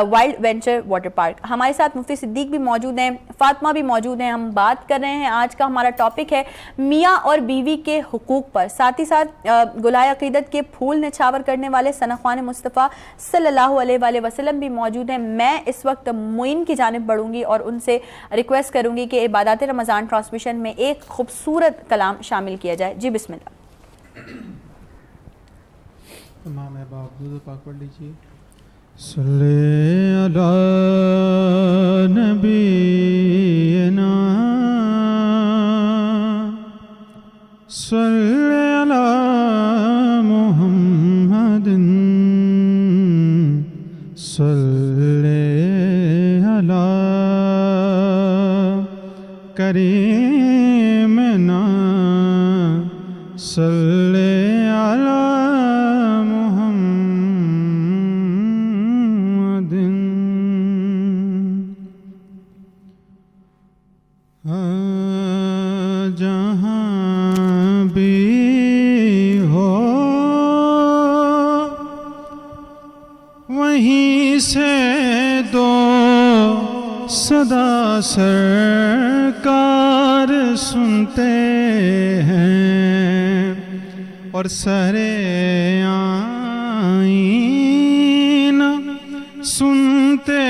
S2: وائلڈ وینچر واٹر پارک. ہمارے ساتھ مفتی صدیق بھی موجود ہیں, فاطمہ بھی موجود ہیں. ہم بات کر رہے ہیں, آج کا ہمارا ٹاپک ہے میاں اور بیوی کے حقوق پر. ساتھ ہی ساتھ گلائے عقیدت کے پھول نچھاور کرنے والے ثناءخوان مصطفیٰ صلی اللہ علیہ وآلہ وسلم بھی موجود ہیں. میں اس وقت معین کی جانب بڑھوں گی اور ان سے ریکویسٹ کروں گی کہ عبادات رمضان ٹرانسمیشن میں ایک خوبصورت کلام شامل کیا جائے. جی بسم اللہ.
S11: امام درود پاک پڑھ لیجیے. صلی علی نبینا صلی علی محمد صلی علی کریمنا صلی علی جہاں بھی ہو وہیں سے دو صدا سرکار سنتے ہیں اور سرے آئینہ سنتے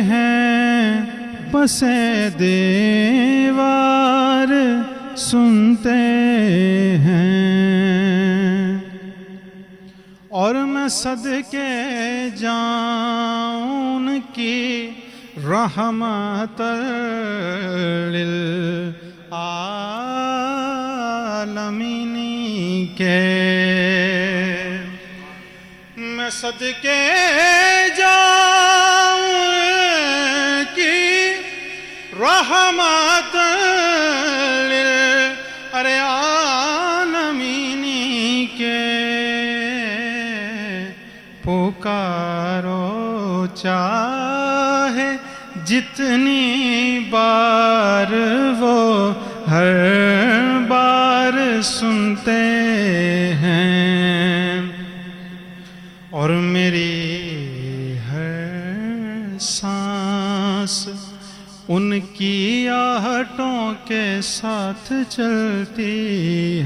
S11: ہیں, پسے دیوار سنتے ہیں. اور میں صدقے جاؤں ان کی رحمت للعالمین کے میں صدقے جاؤں کی رحمت للعالمین کے پکارو چاہے جتنی بار وہ ہر بار سنتے ہیں اور میری ہر سانس ان کی آہٹوں کے ساتھ چلتی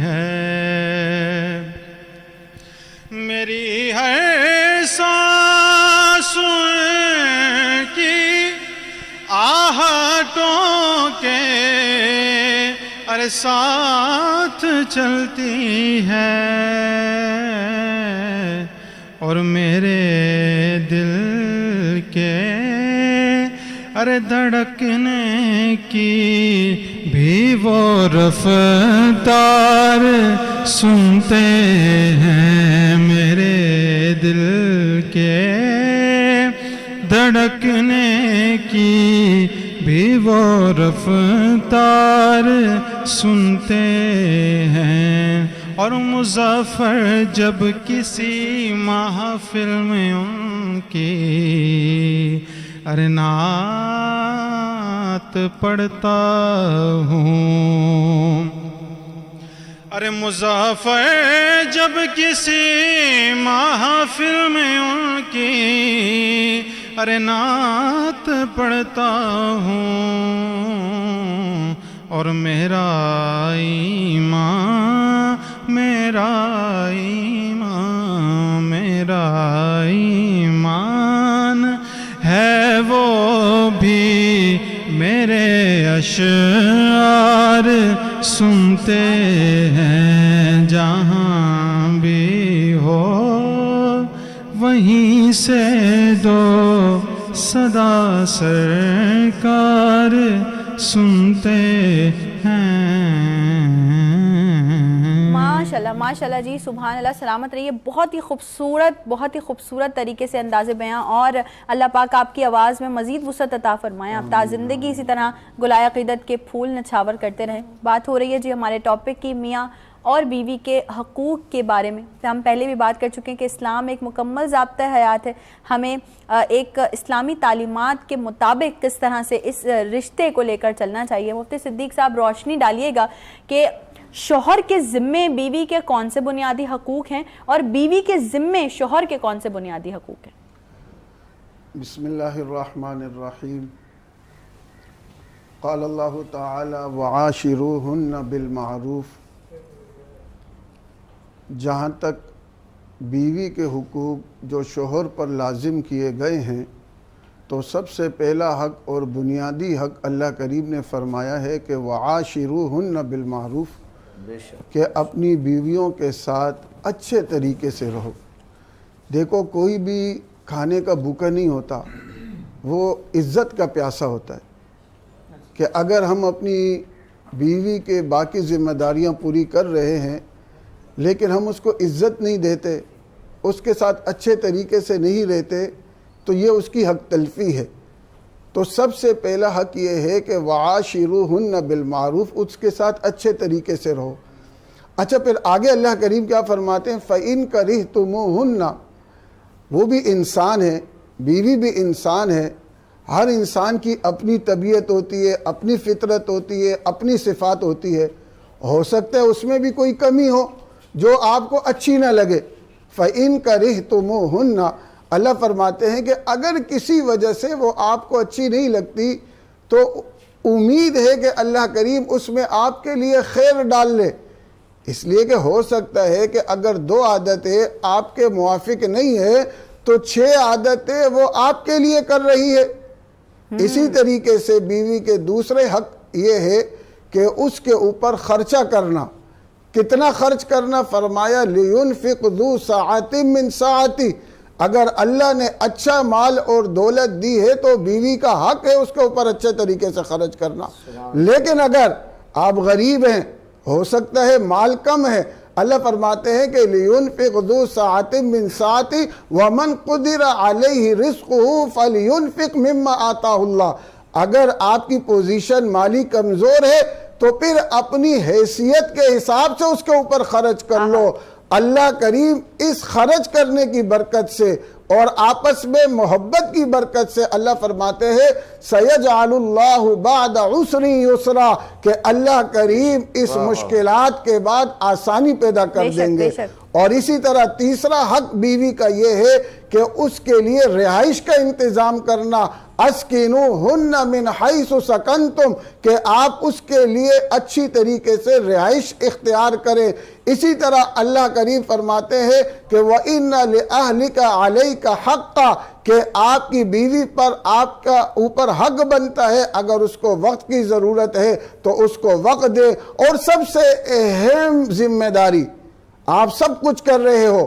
S11: ہے، میری ہر سانس ان کی آہٹوں کے ساتھ چلتی ہے، اور میرے دل کے دھڑکنے کی بھی وہ رفتار سنتے ہیں، میرے دل کے دھڑکنے کی بھی وہ رفتار سنتے ہیں، اور مظفر جب کسی محفل میں ان کی نعت پڑھتا ہوں، مظفر جب کسی محفل میں ان کی نعت پڑھتا ہوں، اور میرا ایمان میرا ایمان میرا ایمان ہے وہ بھی میرے اشعار سنتے ہیں، جہاں بھی ہو وہیں سے دو صدا سرکار سنتے ہیں۔
S2: ماشاءاللہ ماشاءاللہ جی، سبحان اللہ، سلامت رہیے۔ بہت ہی خوبصورت طریقے سے انداز بیاں، اور اللہ پاک آپ کی آواز میں مزید وسعت عطا فرمائیں، آپ تا زندگی اسی طرح گلائے عقیدت کے پھول نچھاور کرتے رہیں۔ بات ہو رہی ہے جی ہمارے ٹاپک کی، میاں اور بیوی کے حقوق کے بارے میں۔ ہم پہلے بھی بات کر چکے ہیں کہ اسلام ایک مکمل ضابطہ حیات ہے، ہمیں ایک اسلامی تعلیمات کے مطابق کس طرح سے اس رشتے کو لے کر چلنا چاہیے۔ مفتی صدیق صاحب روشنی ڈالیے گا کہ شوہر کے ذمے بیوی کے کون سے بنیادی حقوق ہیں، اور بیوی کے ذمے شوہر کے کون سے بنیادی حقوق ہیں؟
S8: بسم اللہ الرحمن الرحیم۔ قال اللہ تعالی وعاشروہن بالمعروف۔ جہاں تک بیوی کے حقوق جو شوہر پر لازم کیے گئے ہیں، تو سب سے پہلا حق اور بنیادی حق اللہ کریم نے فرمایا ہے کہ وعاشروہن بالمعروف، کہ اپنی بیویوں کے ساتھ اچھے طریقے سے رہو۔ دیکھو، کوئی بھی کھانے کا بھوکا نہیں ہوتا، وہ عزت کا پیاسا ہوتا ہے، کہ اگر ہم اپنی بیوی کے باقی ذمہ داریاں پوری کر رہے ہیں لیکن ہم اس کو عزت نہیں دیتے، اس کے ساتھ اچھے طریقے سے نہیں رہتے، تو یہ اس کی حق تلفی ہے۔ تو سب سے پہلا حق یہ ہے کہ وعاشروہن بالمعروف، اس کے ساتھ اچھے طریقے سے رہو۔ اچھا، پھر آگے اللہ کریم کیا فرماتے ہیں؟ فَإِن كَرِهْتُمُوهُنَّ، وہ بھی انسان ہے، بیوی بھی انسان ہے، ہر انسان کی اپنی طبیعت ہوتی ہے، اپنی فطرت ہوتی ہے، اپنی صفات ہوتی ہے، ہو سکتا ہے اس میں بھی کوئی کمی ہو جو آپ کو اچھی نہ لگے۔ فَإِن كَرِهْتُمُوهُنَّ، اللہ فرماتے ہیں کہ اگر کسی وجہ سے وہ آپ کو اچھی نہیں لگتی تو امید ہے کہ اللہ کریم اس میں آپ کے لیے خیر ڈال لے، اس لیے کہ ہو سکتا ہے کہ اگر 2 عادتیں آپ کے موافق نہیں ہے تو 6 عادتیں وہ آپ کے لیے کر رہی ہے۔ اسی طریقے سے بیوی کے دوسرے حق یہ ہے کہ اس کے اوپر خرچہ کرنا۔ کتنا خرچ کرنا؟ فرمایا لِيُنْفِقْ ذُو سَعَةٍ مِّن سَعَتِهِ، اگر اللہ نے اچھا مال اور دولت دی ہے تو بیوی کا حق ہے اس کے اوپر اچھے طریقے سے خرچ کرنا. لیکن اگر آپ غریب ہیں, ہو سکتا ہے مال کم ہے, اللہ فرماتے ہیں کہ لِيُنْفِقْ ذُو سَعَةٍ مِّن سَعَتِهِ وَمَنْ قُدِرَ عَلَيْهِ رِزْقُهُ فَلْيُنْفِقْ مِمَّا آتَاهُ اللَّهُ. اگر آپ کی پوزیشن مالی کمزور ہے تو پھر اپنی حیثیت کے حساب سے اس کے اوپر خرچ کر لو. اللہ کریم اس خرچ کرنے کی برکت سے اور آپس میں محبت کی برکت سے اللہ فرماتے ہیں سَيَجْعَلُ اللَّهُ بَعْدَ عُسْرٍ يُسْرًا, کہ اللہ کریم اس مشکلات کے بعد آسانی پیدا کر دیں گے. اور اسی طرح تیسرا حق بیوی کا یہ ہے کہ اس کے لیے رہائش کا انتظام کرنا. اسکنوہن من حیث سکنتم, کہ آپ اس کے لیے اچھی طریقے سے رہائش اختیار کریں. اسی طرح اللہ کریم فرماتے ہیں کہ وَإِنَّ لِأَهْلِكَ عَلَيْكَ حَقًّا, کہ آپ کی بیوی پر آپ کا اوپر حق بنتا ہے, اگر اس کو وقت کی ضرورت ہے تو اس کو وقت دے. اور سب سے اہم ذمہ داری, آپ سب کچھ کر رہے ہو,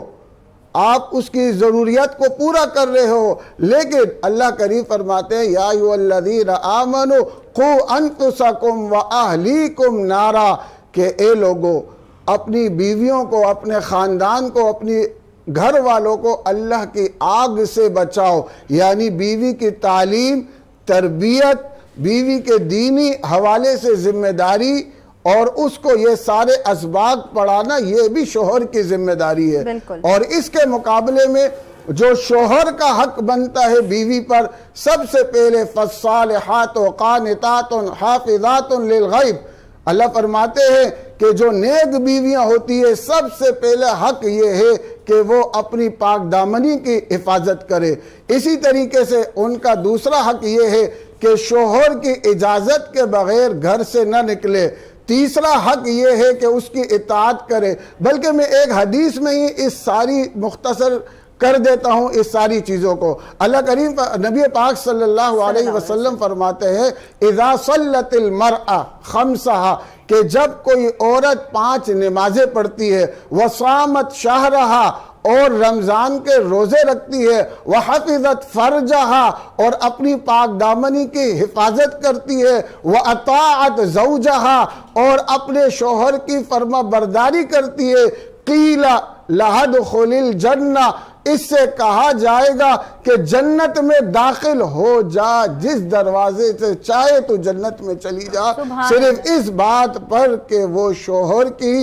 S8: آپ اس کی ضروریات کو پورا کر رہے ہو, لیکن اللہ کریم فرماتے ہیں یا ایھا الذین آمنوا قوا انفسکم واہلیکم نارا, کہ اے لوگو اپنی بیویوں کو, اپنے خاندان کو, اپنی گھر والوں کو اللہ کی آگ سے بچاؤ. یعنی بیوی کی تعلیم, تربیت, بیوی کے دینی حوالے سے ذمہ داری اور اس کو یہ سارے اسباق پڑھانا یہ بھی شوہر کی ذمہ داری ہے. اور اس کے مقابلے میں جو شوہر کا حق بنتا ہے بیوی پر, سب سے پہلے فالصالحات قانتات حافظات للغیب, اللہ فرماتے ہیں کہ جو نیک بیویاں ہوتی ہے سب سے پہلے حق یہ ہے کہ وہ اپنی پاک دامنی کی حفاظت کرے. اسی طریقے سے ان کا دوسرا حق یہ ہے کہ شوہر کی اجازت کے بغیر گھر سے نہ نکلے. تیسرا حق یہ ہے کہ اس کی اطاعت کرے. بلکہ میں ایک حدیث میں ہی اس ساری مختصر کر دیتا ہوں اس ساری چیزوں کو. اللہ کریم نبی پاک صلی اللہ علیہ وسلم فرماتے ہیں اذا صلت المرأة خمسہا, کہ جب کوئی عورت 5 نمازیں پڑھتی ہے, وصامت شہرہا, اور رمضان کے روزے رکھتی ہے, وحفظت فرجہا, اور اپنی پاک دامنی کی حفاظت کرتی ہے, واطاعت زوجہا, اور اپنے شوہر کی فرما برداری کرتی ہے, قیل لہا ادخلی الجنہ, اس سے کہا جائے گا کہ جنت میں داخل ہو جا, جس دروازے سے چاہے تو جنت میں چلی جا, صرف اس بات پر کہ وہ شوہر کی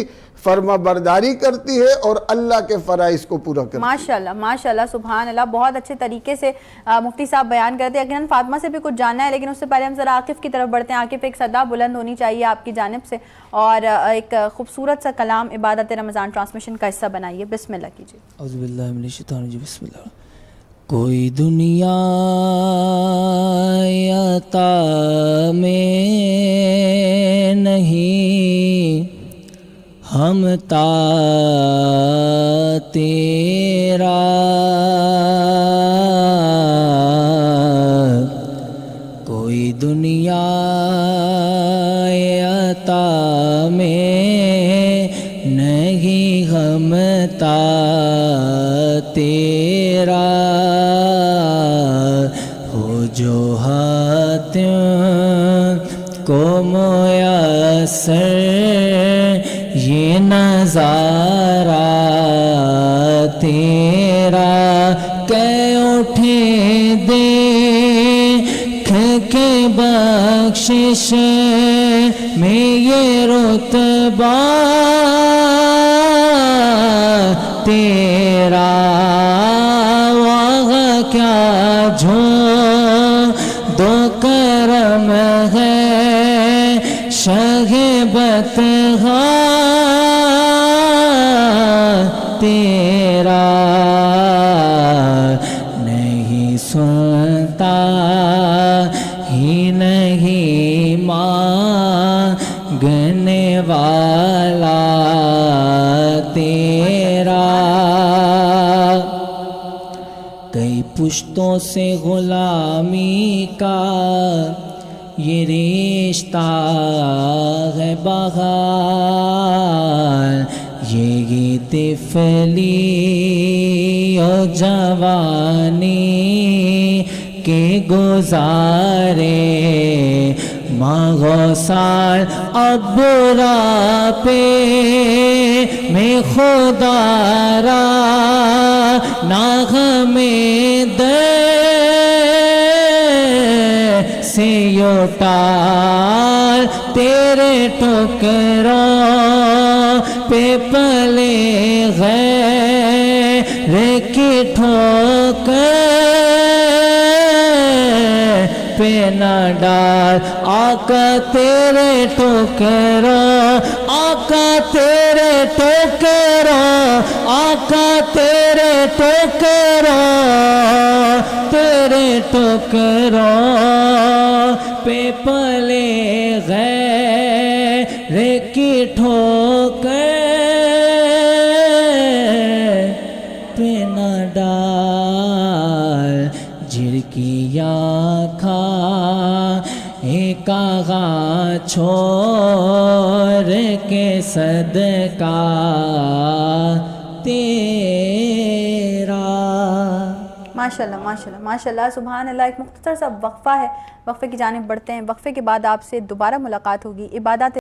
S8: فرما برداری کرتی ہے اور اللہ کے فرائض کو پورا کرتی ہے.
S2: ماشاءاللہ ماشاءاللہ سبحان اللہ, بہت اچھے طریقے سے مفتی صاحب بیان کرتے ہیں. یقیناً فاطمہ سے بھی کچھ جاننا ہے, لیکن اس سے پہلے ہم ذرا عاقف کی طرف بڑھتے ہیں. عاقف, ایک صدا بلند ہونی چاہیے آپ کی جانب سے, اور ایک خوبصورت سا کلام عبادت رمضان ٹرانسمیشن کا حصہ بنائیے. بسم اللہ کیجیے.
S1: اعوذ باللہ من الشیطان الرجیم. بسم اللہ. کوئی دنیا عطا میں نہیں, ہم تا تیرا, کوئی دنیا عطا میں نہیں, ہم تا تیرا, ہو جو ہاتھ کو میسر یہ نظارہ تیرا, کہ اٹھے دیکھ کے بخشش میں یہ رتبہ تیرا, وہاں کیا دو کرم ہے شہبت تیرا, نہیں سنتا ہی نہیں مانگنے والا تیرا, کئی پشتوں سے غلامی کا یہ رشتہ ہے بہار, یہی طفلی و جوانی کے گزارے ماغو سال اب برا پہ میں خدا را ناغم در سے یوٹال تیرے ٹکروں پہ پلے غیر کی ٹھوکر پہ نہ ڈال آقا تیرے ٹکروں آقا تیرے ٹکروں آقا تیرے ٹکروں تیرے ٹکروں پہ پلے غیر کی ٹھوکر پہ نہ ڈال جھڑکیاں کھا ایک آغا چھوڑ کے صدقہ تیرا.
S2: ماشاءاللہ ماشاءاللہ ماشاءاللہ سبحان اللہ. ایک مختصر سا وقفہ ہے, وقفے کی جانب بڑھتے ہیں. وقفے کے بعد آپ سے دوبارہ ملاقات ہوگی. عبادات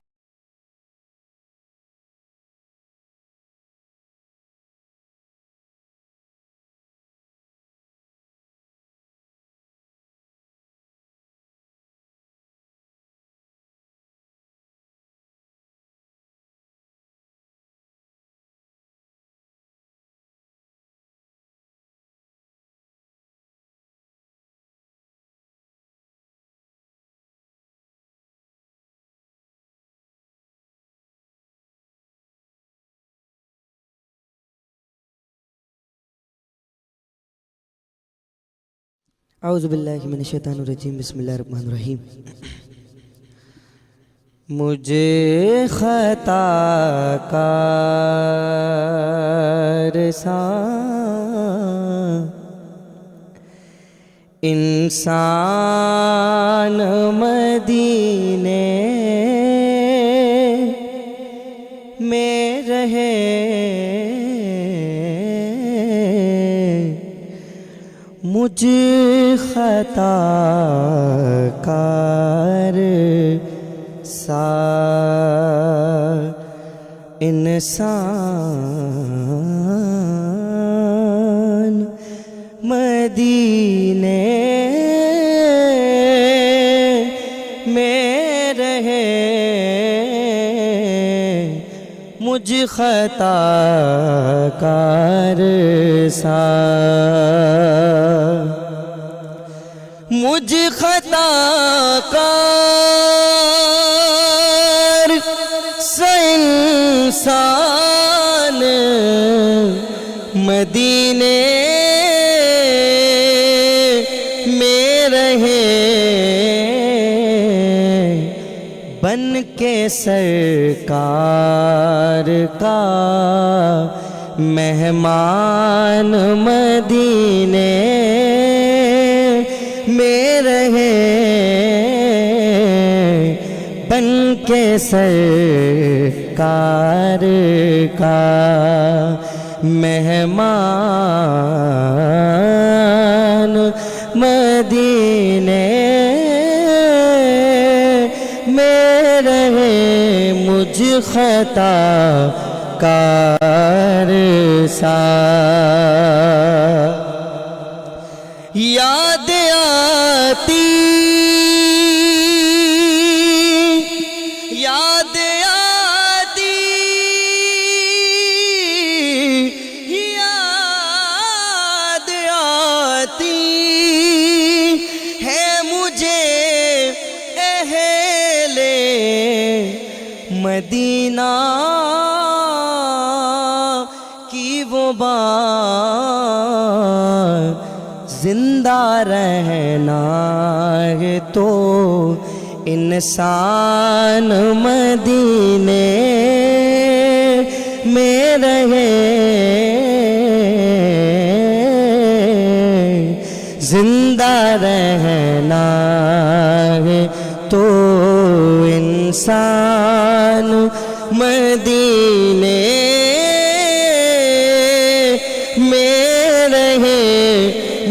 S12: اعوذ باللہ من الشیطان الرجیم بسم اللہ الرحمن الرحیم. مجھے خطا کار سا انسان مدینے میں رہے مجھ خطا کار سا انسان مدینے میں رہے مجھ خطا کار سا مجھ خطا کار سا انسان مدینے میں رہے بن کے سرکار کا مہمان مدینے میں رہے بن کے سرکار کا مہمان مدینے میں رہے مجھ خطا کار سا یاد آتی یاد آتی یاد آتی ہے مجھے اہل مدینہ کی وہ بات زندہ رہنا ہے تو انسان مدینے میں رہے زندہ رہنا ہے تو انسان مدینے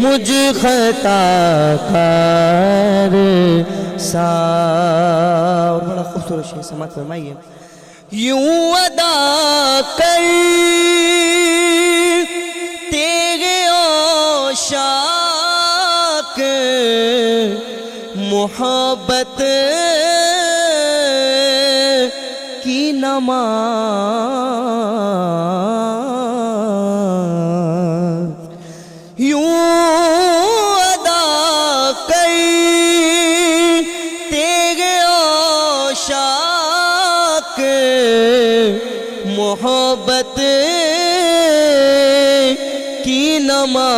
S12: مجھ خطا کار سا. اور بڑا خوبصورت شعر سماعت فرمائیے. یوں ادا کر تیرے عشاق محبت کی نماز. یوں ادا کر تیرے عشاق محبت کی نماز.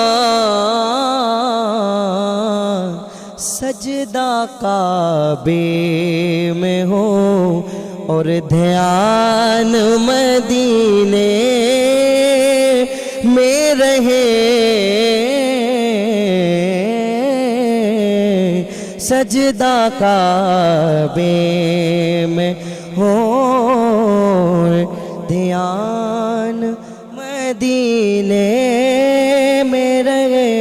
S12: سجدہ کعبے میں ہو اور دھیان مدینے میں رہے. سجدہ کعبے میں ہو دھیان مدینے میں رہے.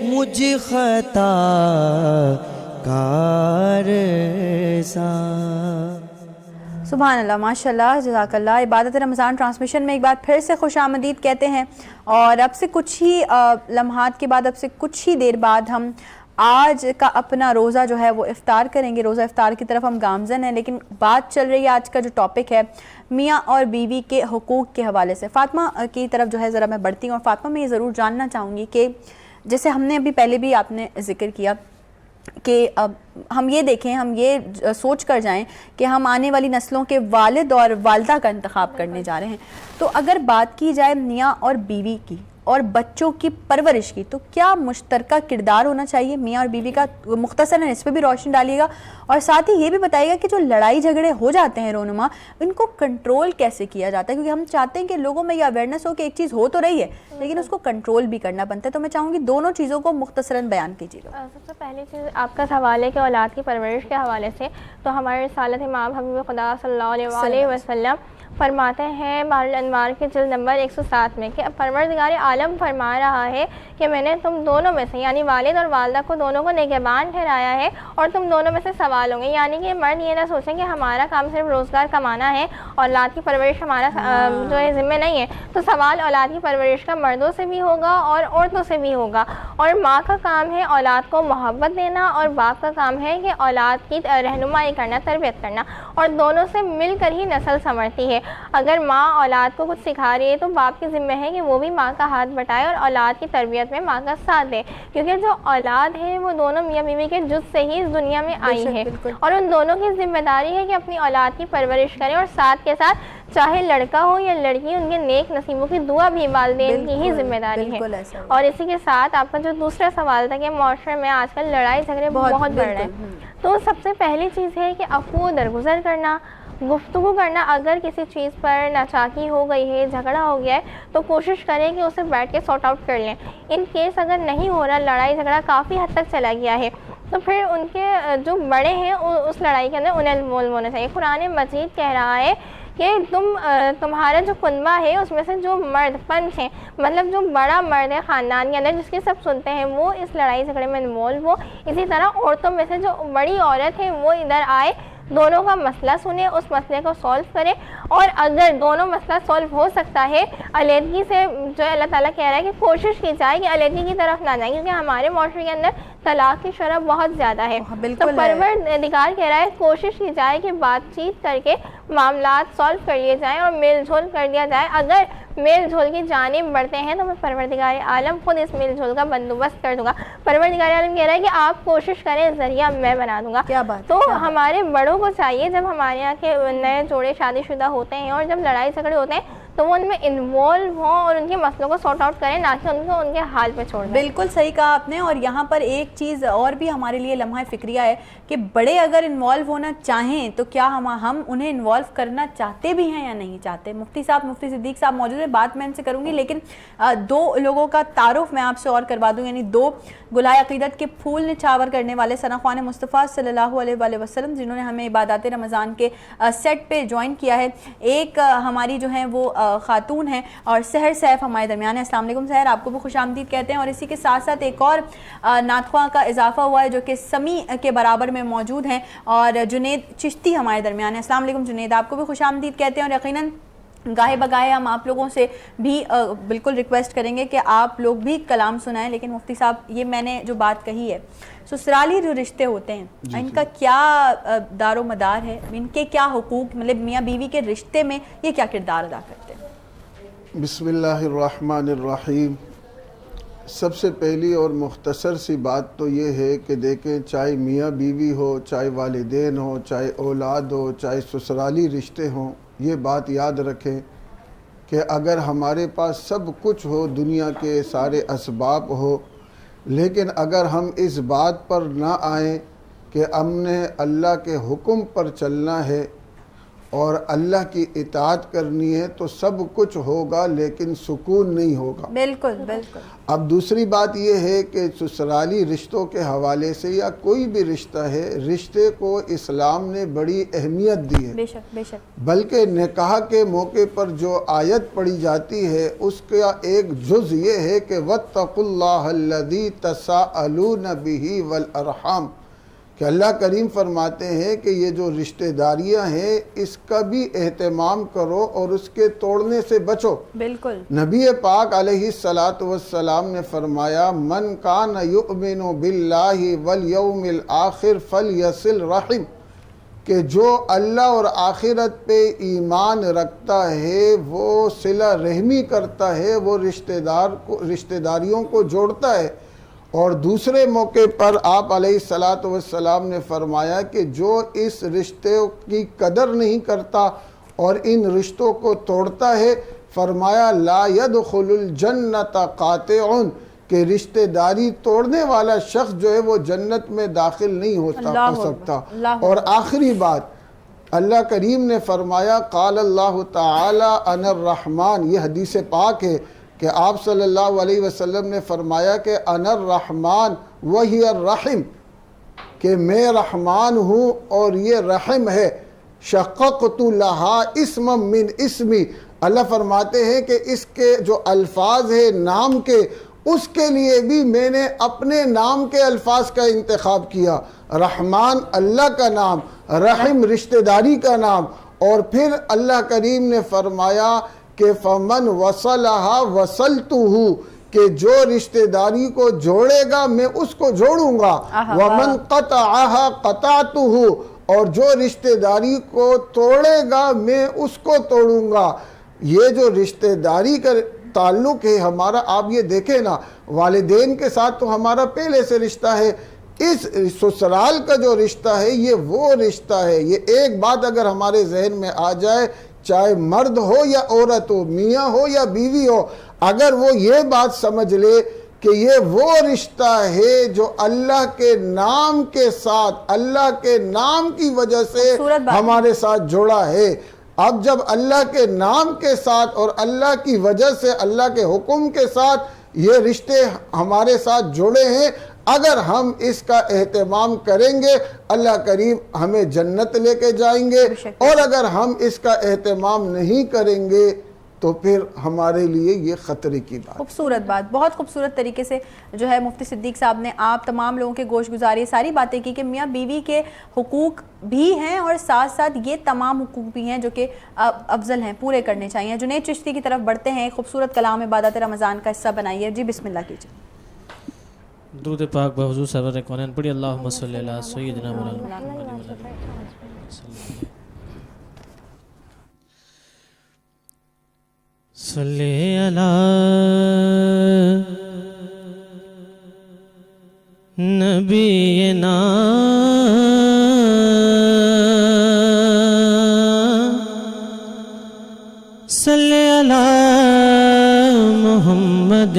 S12: مجھ خطا کار سا.
S2: سبحان اللہ، ماشاء اللہ، جزاک اللہ. عبادت رمضان ٹرانسمیشن میں ایک بار پھر سے خوش آمدید کہتے ہیں. اور اب سے کچھ ہی لمحات کے بعد، اب سے کچھ ہی دیر بعد ہم آج کا اپنا روزہ جو ہے وہ افطار کریں گے. روزہ افطار کی طرف ہم گامزن ہیں، لیکن بات چل رہی ہے آج کا جو ٹاپک ہے میاں اور بیوی کے حقوق کے حوالے سے. فاطمہ کی طرف جو ہے ذرا میں بڑھتی ہوں. اور فاطمہ میں یہ ضرور جاننا چاہوں گی کہ جیسے ہم نے ابھی پہلے بھی آپ نے ذکر کیا کہ ہم یہ دیکھیں، ہم یہ سوچ کر جائیں کہ ہم آنے والی نسلوں کے والد اور والدہ کا انتخاب کرنے جا رہے ہیں. تو اگر بات کی جائے میاں اور بیوی کی اور بچوں کی پرورش کی، تو کیا مشترکہ کردار ہونا چاہیے میاں اور بیوی کا؟ مختصراً اس پہ بھی روشنی ڈالیے گا. اور ساتھ ہی یہ بھی بتائیے گا کہ جو لڑائی جھگڑے ہو جاتے ہیں رونما، ان کو کنٹرول کیسے کیا جاتا ہے؟ کیونکہ ہم چاہتے ہیں کہ لوگوں میں یہ اویئرنیس ہو کہ ایک چیز ہو تو رہی ہے لیکن اس کو کنٹرول بھی کرنا بنتا ہے. تو میں چاہوں گی دونوں چیزوں کو مختصراً بیان کیجیے گا.
S9: سب سے پہلی چیز آپ کا سوال ہے کہ اولاد کی پرورش کے حوالے سے، تو ہمارے رسالت امام حبیب خدا صلی اللہ علیہ وسلم فرماتے ہیں بحر الانوار کے جلد نمبر 107 میں کہ پروردگار عالم فرما رہا ہے کہ میں نے تم دونوں میں سے یعنی والد اور والدہ کو دونوں کو نگہبان ٹھہرایا ہے اور تم دونوں میں سے سوال ہوں گے. یعنی کہ مرد یہ نہ سوچیں کہ ہمارا کام صرف روزگار کمانا ہے، اولاد کی پرورش ہمارا جو ہے ذمہ نہیں ہے. تو سوال اولاد کی پرورش کا مردوں سے بھی ہوگا اور عورتوں سے بھی ہوگا. اور ماں کا کام ہے اولاد کو محبت دینا اور باپ کا کام ہے کہ اولاد کی رہنمائی کرنا، تربیت کرنا. اور دونوں سے مل کر ہی نسل سنورتی ہے. اگر ماں اولاد کو کچھ سکھا رہی ہے تو باپ کی ذمہ ہے کہ وہ بھی ماں کا ہاتھ بٹائے اور اولاد کی تربیت میں ماں کا ساتھ دے. کیونکہ جو اولاد ہے وہ دونوں میاں بیوی کے جز سے ہی اس دنیا میں آئی ہے اور ان دونوں کی ذمہ داری ہے کہ اپنی اولاد کی پرورش کریں اور ساتھ کے ساتھ چاہے لڑکا ہو یا لڑکی ان کے نیک نصیبوں کی دعا بھی والدین کی ہی ذمہ داری ہے. اور اسی کے ساتھ آپ کا جو دوسرا سوال تھا کہ معاشرے میں آج کل لڑائی جھگڑے بہت بڑھ رہے ہیں، تو سب سے پہلی چیز ہے کہ عفو درگزر کرنا، گفتگو کرنا. اگر کسی چیز پر ناچاکی ہو گئی ہے، جھگڑا ہو گیا ہے تو کوشش کریں کہ اسے بیٹھ کے سارٹ آؤٹ کر لیں. ان کیس اگر نہیں ہو رہا، لڑائی جھگڑا کافی حد تک چلا گیا ہے، تو پھر ان کے جو بڑے ہیں اس لڑائی کے اندر انہیں انوالو ہونا چاہیے. قرآن مجید کہہ رہا ہے کہ تمہارا جو کنبہ ہے اس میں سے جو مرد پنچ ہیں، مطلب جو بڑا مرد ہے خاندان کے اندر جس کی سب سنتے ہیں، وہ اس لڑائی جھگڑے میں انوالو ہو. اسی طرح عورتوں میں سے جو بڑی عورت ہے وہ ادھر آئے، دونوں کا مسئلہ سنیں، اس مسئلے کو سولو کریں. اور اگر دونوں مسئلہ سولو ہو سکتا ہے علیحدگی سے، جو اللہ تعالیٰ کہہ رہا ہے کہ کوشش کی جائے کہ علیحدگی کی طرف نہ جائیں، کیونکہ ہمارے معاشرے کے اندر طلاق کی شرح بہت زیادہ ہے. تو پروردگار کہہ رہا ہے کوشش کی جائے کہ بات چیت کر کے معاملات سولو کر لیے جائیں اور میل جول کر دیا جائے. اگر میل جھول کی جانب بڑھتے ہیں تو میں پروردگار عالم خود اس میل جھول کا بندوبست کر دوں گا. پروردگار عالم کہہ رہا ہے کہ آپ کوشش کریں، ذریعہ میں بنا دوں گا. تو ہمارے بڑوں کو چاہیے جب ہمارے یہاں کے نئے جوڑے شادی شدہ ہوتے ہیں اور جب لڑائی جھگڑے ہوتے ہیں تو وہ ان میں انوالو ہوں اور ان کے مسئلوں کو سارٹ آؤٹ کریں، نہ کہ ان کو ان کے حال پہ چھوڑ دیں.
S2: بالکل صحیح کہا آپ نے. اور یہاں پر ایک چیز اور بھی ہمارے لیے لمحہ فکریہ ہے کہ بڑے اگر انوالو ہونا چاہیں تو کیا ہم انہیں انوالو کرنا چاہتے بھی ہیں یا نہیں چاہتے. مفتی صاحب، مفتی صدیق صاحب موجود ہیں، بات میں ان سے کروں گی، لیکن دو لوگوں کا تعارف میں آپ سے اور کروا دوں. یعنی دو گلائے عقیدت کے پھول نچھاور کرنے والے ثنا خوان مصطفیٰ صلی اللہ علیہ وآلہ وسلم، جنہوں نے ہمیں عبادات رمضان کے سیٹ پہ جوائن کیا ہے. ایک ہماری جو ہیں وہ خاتون ہیں اور سحر سیف ہمارے درمیان ہے. السلام علیکم سحر, آپ کو بھی خوش آمدید کہتے ہیں. اور اسی کے ساتھ ساتھ ایک اور نعت خواں کا اضافہ ہوا ہے جو کہ سمیع کے برابر میں موجود ہیں, اور جنید چشتی ہمارے درمیان ہے. السلام علیکم جنید, آپ کو بھی خوش آمدید کہتے ہیں. اور یقیناً گاہے بگاہے ہم آپ لوگوں سے بھی بالکل ریکویسٹ کریں گے کہ آپ لوگ بھی کلام سنائیں. لیکن مفتی صاحب, یہ میں نے جو بات کہی ہے, سسرالی جو رشتے ہوتے ہیں ان کا کیا دار و مدار ہے, ان کے کیا حقوق, مطلب میاں بیوی کے رشتے میں یہ کیا کردار ادا کرتے ہیں؟
S8: بسم اللہ الرحمن الرحیم. سب سے پہلی اور مختصر سی بات تو یہ ہے کہ دیکھیں, چاہے میاں بیوی ہو, چاہے والدین ہو, چاہے اولاد ہو, چاہے سسرالی رشتے ہوں, یہ بات یاد رکھیں کہ اگر ہمارے پاس سب کچھ ہو, دنیا کے سارے اسباب ہو, لیکن اگر ہم اس بات پر نہ آئیں کہ ہم نے اللہ کے حکم پر چلنا ہے اور اللہ کی اطاعت کرنی ہے, تو سب کچھ ہوگا لیکن سکون نہیں ہوگا.
S2: بالکل بالکل.
S8: اب دوسری بات یہ ہے کہ سسرالی رشتوں کے حوالے سے یا کوئی بھی رشتہ ہے, رشتے کو اسلام نے بڑی اہمیت دی ہے.
S2: بے شک بے شک.
S8: بلکہ نکاح کے موقع پر جو آیت پڑھی جاتی ہے اس کا ایک جز یہ ہے کہ وَاتَّقُوا اللَّهَ الَّذِي تَسَاءَلُونَ بِهِ وَالْأَرْحَامَ, کہ اللہ کریم فرماتے ہیں کہ یہ جو رشتہ داریاں ہیں اس کا بھی اہتمام کرو اور اس کے توڑنے سے بچو.
S2: بالکل.
S8: نبی پاک علیہ السلام نے فرمایا, من کان یؤمن باللہ والیوم الآخر فلیصل رحم, کہ جو اللہ اور آخرت پہ ایمان رکھتا ہے وہ صلہ رحمی کرتا ہے, وہ رشتہ داریوں کو جوڑتا ہے. اور دوسرے موقع پر آپ علیہ السلام نے فرمایا کہ جو اس رشتے کی قدر نہیں کرتا اور ان رشتوں کو توڑتا ہے, فرمایا لا يدخل الجنت قاطع, کہ رشتہ داری توڑنے والا شخص جو ہے وہ جنت میں داخل نہیں ہو سکتا. اور آخری بات, اللہ کریم نے فرمایا قال اللہ تعالی انا الرحمن, یہ حدیث پاک ہے کہ آپ صلی اللہ علیہ وسلم نے فرمایا کہ انا الرحمن وہی الرحم, کہ میں رحمان ہوں اور یہ رحم ہے. شققت لہا اسم من اسمی, اللہ فرماتے ہیں کہ اس کے جو الفاظ ہیں نام کے, اس کے لیے بھی میں نے اپنے نام کے الفاظ کا انتخاب کیا. رحمان اللہ کا نام, رحم رشتہ داری کا نام. اور پھر اللہ کریم نے فرمایا کہ فمن وصلہا وصلتہ, کہ جو رشتہ داری کو جوڑے گا میں اس کو جوڑوں گا. ومن قطعہا قطعتہ, اور جو رشتہ داری کو توڑے گا میں اس کو توڑوں گا. یہ جو رشتہ داری کا تعلق ہے ہمارا, آپ یہ دیکھیں نا, والدین کے ساتھ تو ہمارا پہلے سے رشتہ ہے, اس سسرال کا جو رشتہ ہے یہ وہ رشتہ ہے. یہ ایک بات اگر ہمارے ذہن میں آ جائے, چاہے مرد ہو یا عورت ہو, میاں ہو یا بیوی ہو, اگر وہ یہ بات سمجھ لے کہ یہ وہ رشتہ ہے جو اللہ کے نام کے ساتھ, اللہ کے نام کی وجہ سے ہمارے ساتھ جوڑا ہے. اب جب اللہ کے نام کے ساتھ اور اللہ کی وجہ سے, اللہ کے حکم کے ساتھ یہ رشتے ہمارے ساتھ جڑے ہیں, اگر ہم اس کا اہتمام کریں گے اللہ کریم ہمیں جنت لے کے جائیں گے, اور اگر ہم اس کا اہتمام نہیں کریں گے تو پھر ہمارے لیے یہ خطرے کی بات.
S2: خوبصورت بات, بہت خوبصورت طریقے سے جو ہے مفتی صدیق صاحب نے آپ تمام لوگوں کے گوش گزاری ساری باتیں کی کہ میاں بیوی کے حقوق بھی ہیں اور ساتھ ساتھ یہ تمام حقوق بھی ہیں جو کہ افضل ہیں, پورے کرنے چاہیے. جنید چشتی کی طرف بڑھتے ہیں, خوبصورت کلام عبادت رمضان کا حصہ بنائیے. جی بسم اللہ کیجیے.
S1: درود پاک بحضور سرور کونین پڑھی. اللہم صلی اللہ سیدنا مولانا صلی علی نبینا صلی علی محمد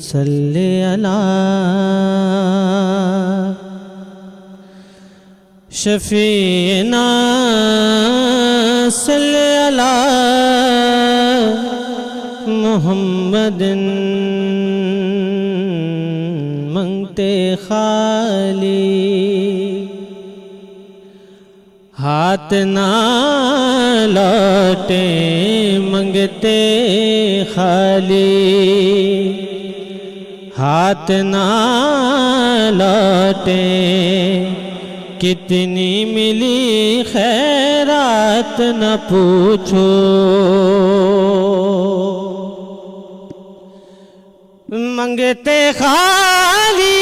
S1: صلی علی شفیعنا صلی علی محمد منگتے خالی ہاتھ نہ لوٹے منگتے خالی، ہاتھ نہ لوٹے کتنی ملی خیرات نہ پوچھو، منگتے خالی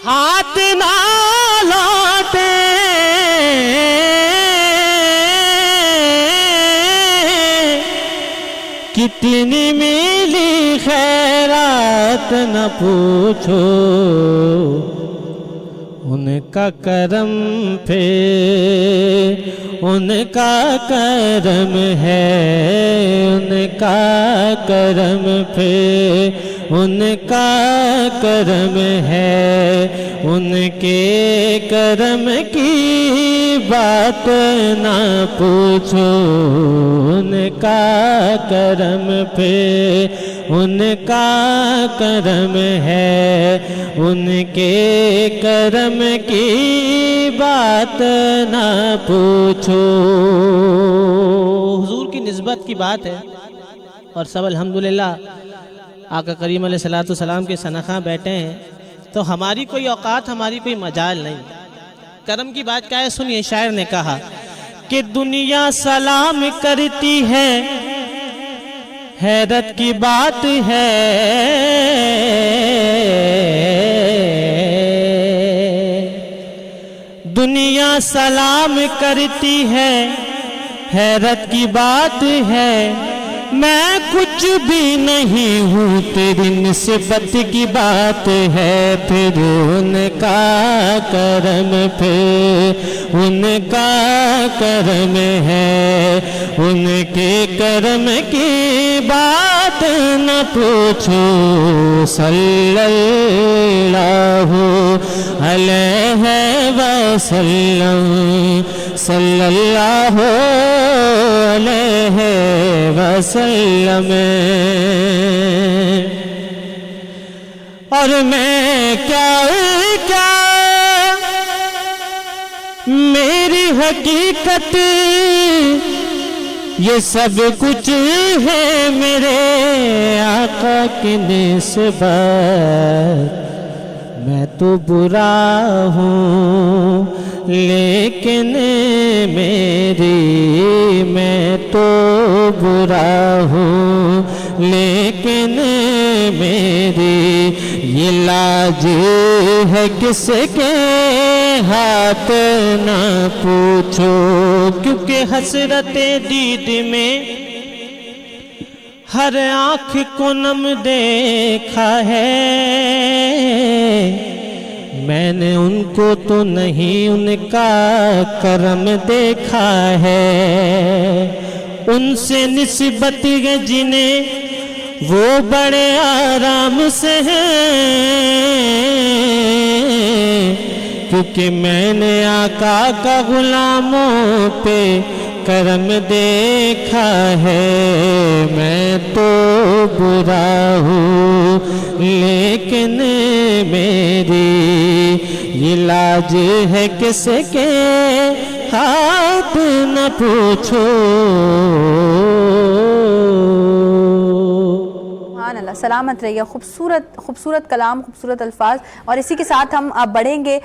S1: ہاتھ نہ لوٹے، کتنی ملی خیرات نہ پوچھو، ان کا کرم پہ ان کا کرم ہے، ان کا کرم پہ ان کا کرم ہے، ان کے کرم کی بات نہ پوچھو، ان کا کرم پہ ان کا کرم ہے، ان کے کرم کی بات نہ پوچھو۔ حضور کی نسبت کی بات ہے، اور سب الحمدللہ آقا کریم علیہ السلام کے سنخاں بیٹھے ہیں، تو ہماری کوئی اوقات، ہماری کوئی مجال نہیں۔ کرم کی بات کیا ہے سنیے، شاعر نے کہا کہ دنیا سلام کرتی ہے، حیرت کی بات ہے، دنیا سلام کرتی ہے، حیرت کی بات ہے، میں کچھ بھی نہیں ہوں، تیری نسبت کی بات ہے، پھر ان کا کرم پہ ان کا کرم ہے، ان کے کرم کی بات نہ پوچھو، صلی اللہ علیہ وسلم، صلی اللہ علیہ وسلم۔ اور میں کیا میری حقیقت یہ سب کچھ ہے میرے آقا کی نسبت، میں تو برا ہوں لیکن میں تو برا ہوں لیکن میری یہ لاج ہے کس کے ہاتھ نہ پوچھو، کیونکہ حسرت دید میں ہر آنکھ کو نم دیکھا ہے، میں نے ان کو تو نہیں ان کا کرم دیکھا ہے، ان سے نسبت ہے جنہیں وہ بڑے آرام سے ہیں، کیونکہ میں نے آقا کا غلاموں پہ کرم دیکھا ہے، میں تو برا ہوں لیکن میری یہ لاج ہے کس کے ہاتھ نہ پوچھو۔
S2: سبحان اللہ، سلامت رہیے، خوبصورت کلام، خوبصورت الفاظ، اور اسی کے ساتھ ہم بڑھیں گے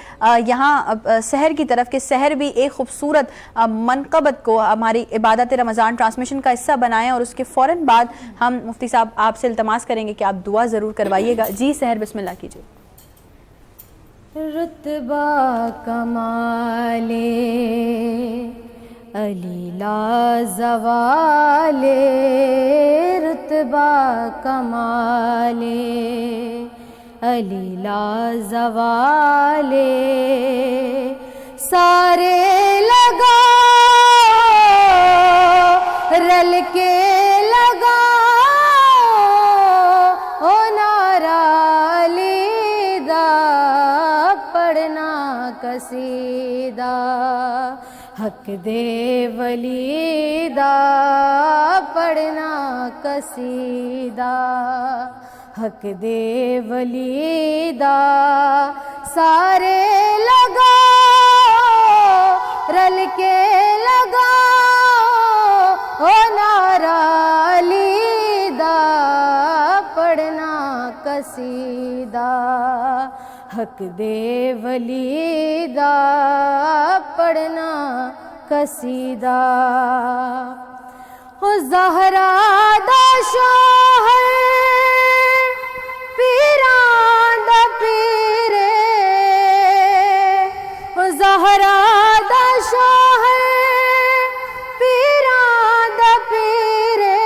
S2: یہاں سحر کی طرف، کہ سحر بھی ایک خوبصورت منقبت کو ہماری عبادت رمضان ٹرانسمیشن کا حصہ بنائیں، اور اس کے فوراً بعد ہم مفتی صاحب آپ سے التماس کریں گے کہ آپ دعا ضرور کروائیے گا۔ جی سحر بسم اللہ کیجیے۔
S13: رتبہ کمالے علی لا زوالے، رتبہ کمالے علی لا زوالے، سارے لگا رل کے لگا او نعرہ علی دا پڑھنا قصیدہ، حق دے ولی دا پڑھنا قصیدہ، حق دے ولی دا سارے لگا رل کے لگاؤ او نعرہ علی دا پڑھنا قصیدہ حق دے ولی دا پڑھنا قصیدہ او زہرا دا شوہر پیران دا پیرے او زہرا دا شوہر پیران دا پیرے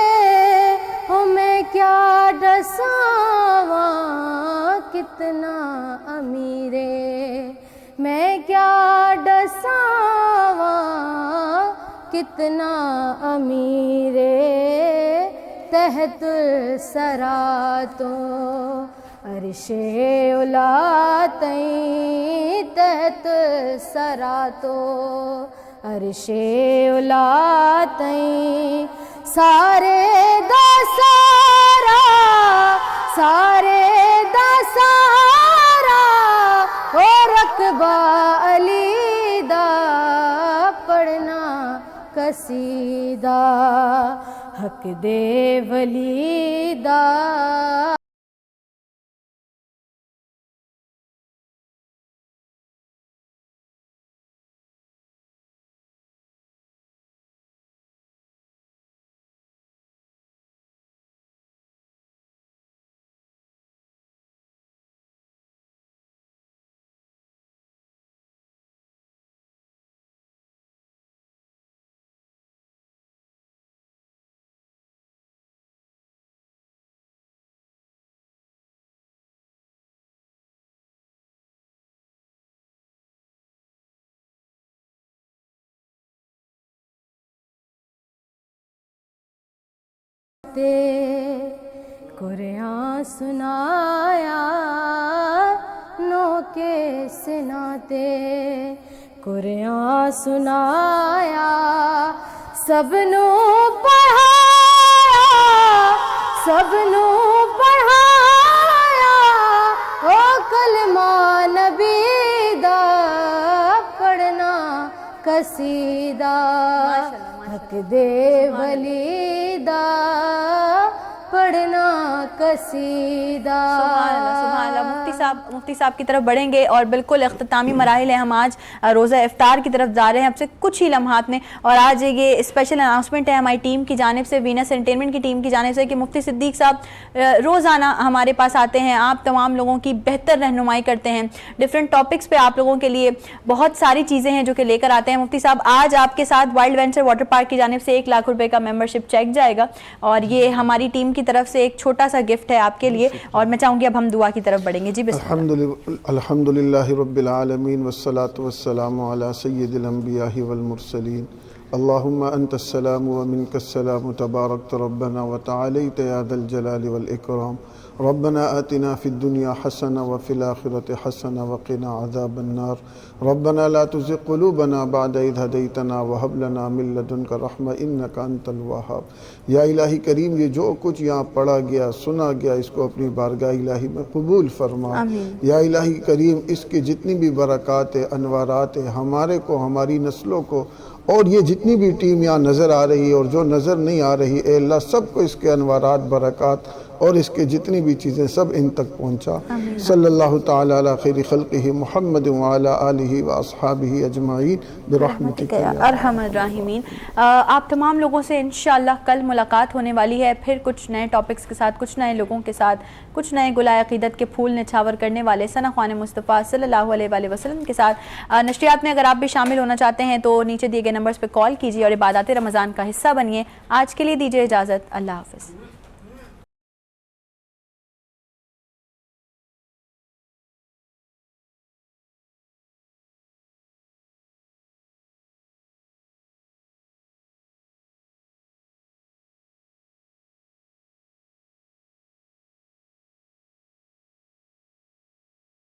S13: او میں کیا ڈساواں کتنا امیرے میں کیا ڈساواں کتنا امیرے تحت الثری تو عرش اولا تئیں تحت الثری تو عرش اولا تئیں سارے دا سارا سارے دا سارا او رقبہ علی دا پڑھنا قصیدہ حق دے ولی دا قرآن سنایا نو کے سناتے قرآن سنایا سب نو پڑھایا سب نو پڑھایا او کلمہ نبی دا پڑھنا قصیدہ حق دے ولی دا پڑھنا قصیدہ.
S2: سبحان اللہ سبحان اللہ. مفتی صاحب کی طرف بڑھیں گے اور بالکل اختتامی مراحل ہیں. ہم آج روزہ افطار کی طرف جا رہے ہیں اب سے کچھ ہی لمحات میں, اور آج یہ اسپیشل اناؤنسمنٹ ہے ہماری ٹیم کی جانب سے, وینس انٹرٹینمنٹ کی ٹیم کی جانب سے, کہ مفتی صدیق صاحب روزانہ ہمارے پاس آتے ہیں, آپ تمام لوگوں کی بہتر رہنمائی کرتے ہیں, ڈفرینٹ ٹاپکس پہ آپ لوگوں کے لیے بہت ساری چیزیں ہیں جو کہ لے کر آتے ہیں. مفتی صاحب آج آپ کے ساتھ وائلڈ وینچر واٹر پارک کی جانب سے 1 لاکھ روپے کا ممبرشپ چیک جائے گا, اور یہ ہماری ٹیم کی طرف سے ایک چھوٹا سا گفٹ ہے آپ کے لیے, اور میں چاہوں گی اب ہم دعا کی طرف بڑھیں گے. جی بسم اللہ.
S8: الحمدللہ رب العالمین والصلاة والسلام علی سید الانبیاء والمرسلین. اللہم انت السلام ومنک السلام تبارکت ربنا وتعالیت یا ذا الجلال والاکرام. ربنا آتنا فی الدنیا حسنہ وفی الآخرۃ حسنہ وقنا عذاب النار. ربنا لا تزغ قلوبنا بعد اذ ہدیتنا وہب لنا من لدنک رحمہ انک انت الوہاب. یا الہی کریم یہ جو کچھ یہاں پڑھا گیا سنا گیا اس کو اپنی بارگاہ الہی میں قبول فرما. یا الہی کریم اس کی جتنی بھی برکات ہے انوارات ہے ہمارے کو ہماری نسلوں کو اور یہ جتنی بھی ٹیم یہاں نظر آ رہی ہے اور جو نظر نہیں آ رہی اے اللہ سب کو اس کے انوارات برکات اور اس کے جتنی بھی چیزیں سب ان تک پہنچا. صلی اللہ تعالی علی خیر خلقہ محمد وعلی آلہ واصحابہ اجمعین برحمتک یا
S2: ارحم الراحمین. آپ تمام لوگوں سے انشاءاللہ کل ملاقات ہونے والی ہے, پھر کچھ نئے ٹاپکس کے ساتھ, کچھ نئے لوگوں کے ساتھ, کچھ نئے گلائے عقیدت کے پھول نچھاور کرنے والے ثنا خوان مصطفیٰ صلی اللہ علیہ وآلہ وسلم کے ساتھ. نشریات میں اگر آپ بھی شامل ہونا چاہتے ہیں تو نیچے دیے گئے نمبرز پہ کال کیجیے اور عبادات رمضان کا حصہ بنیے. آج کے لیے دیجیے اجازت, اللہ حافظ.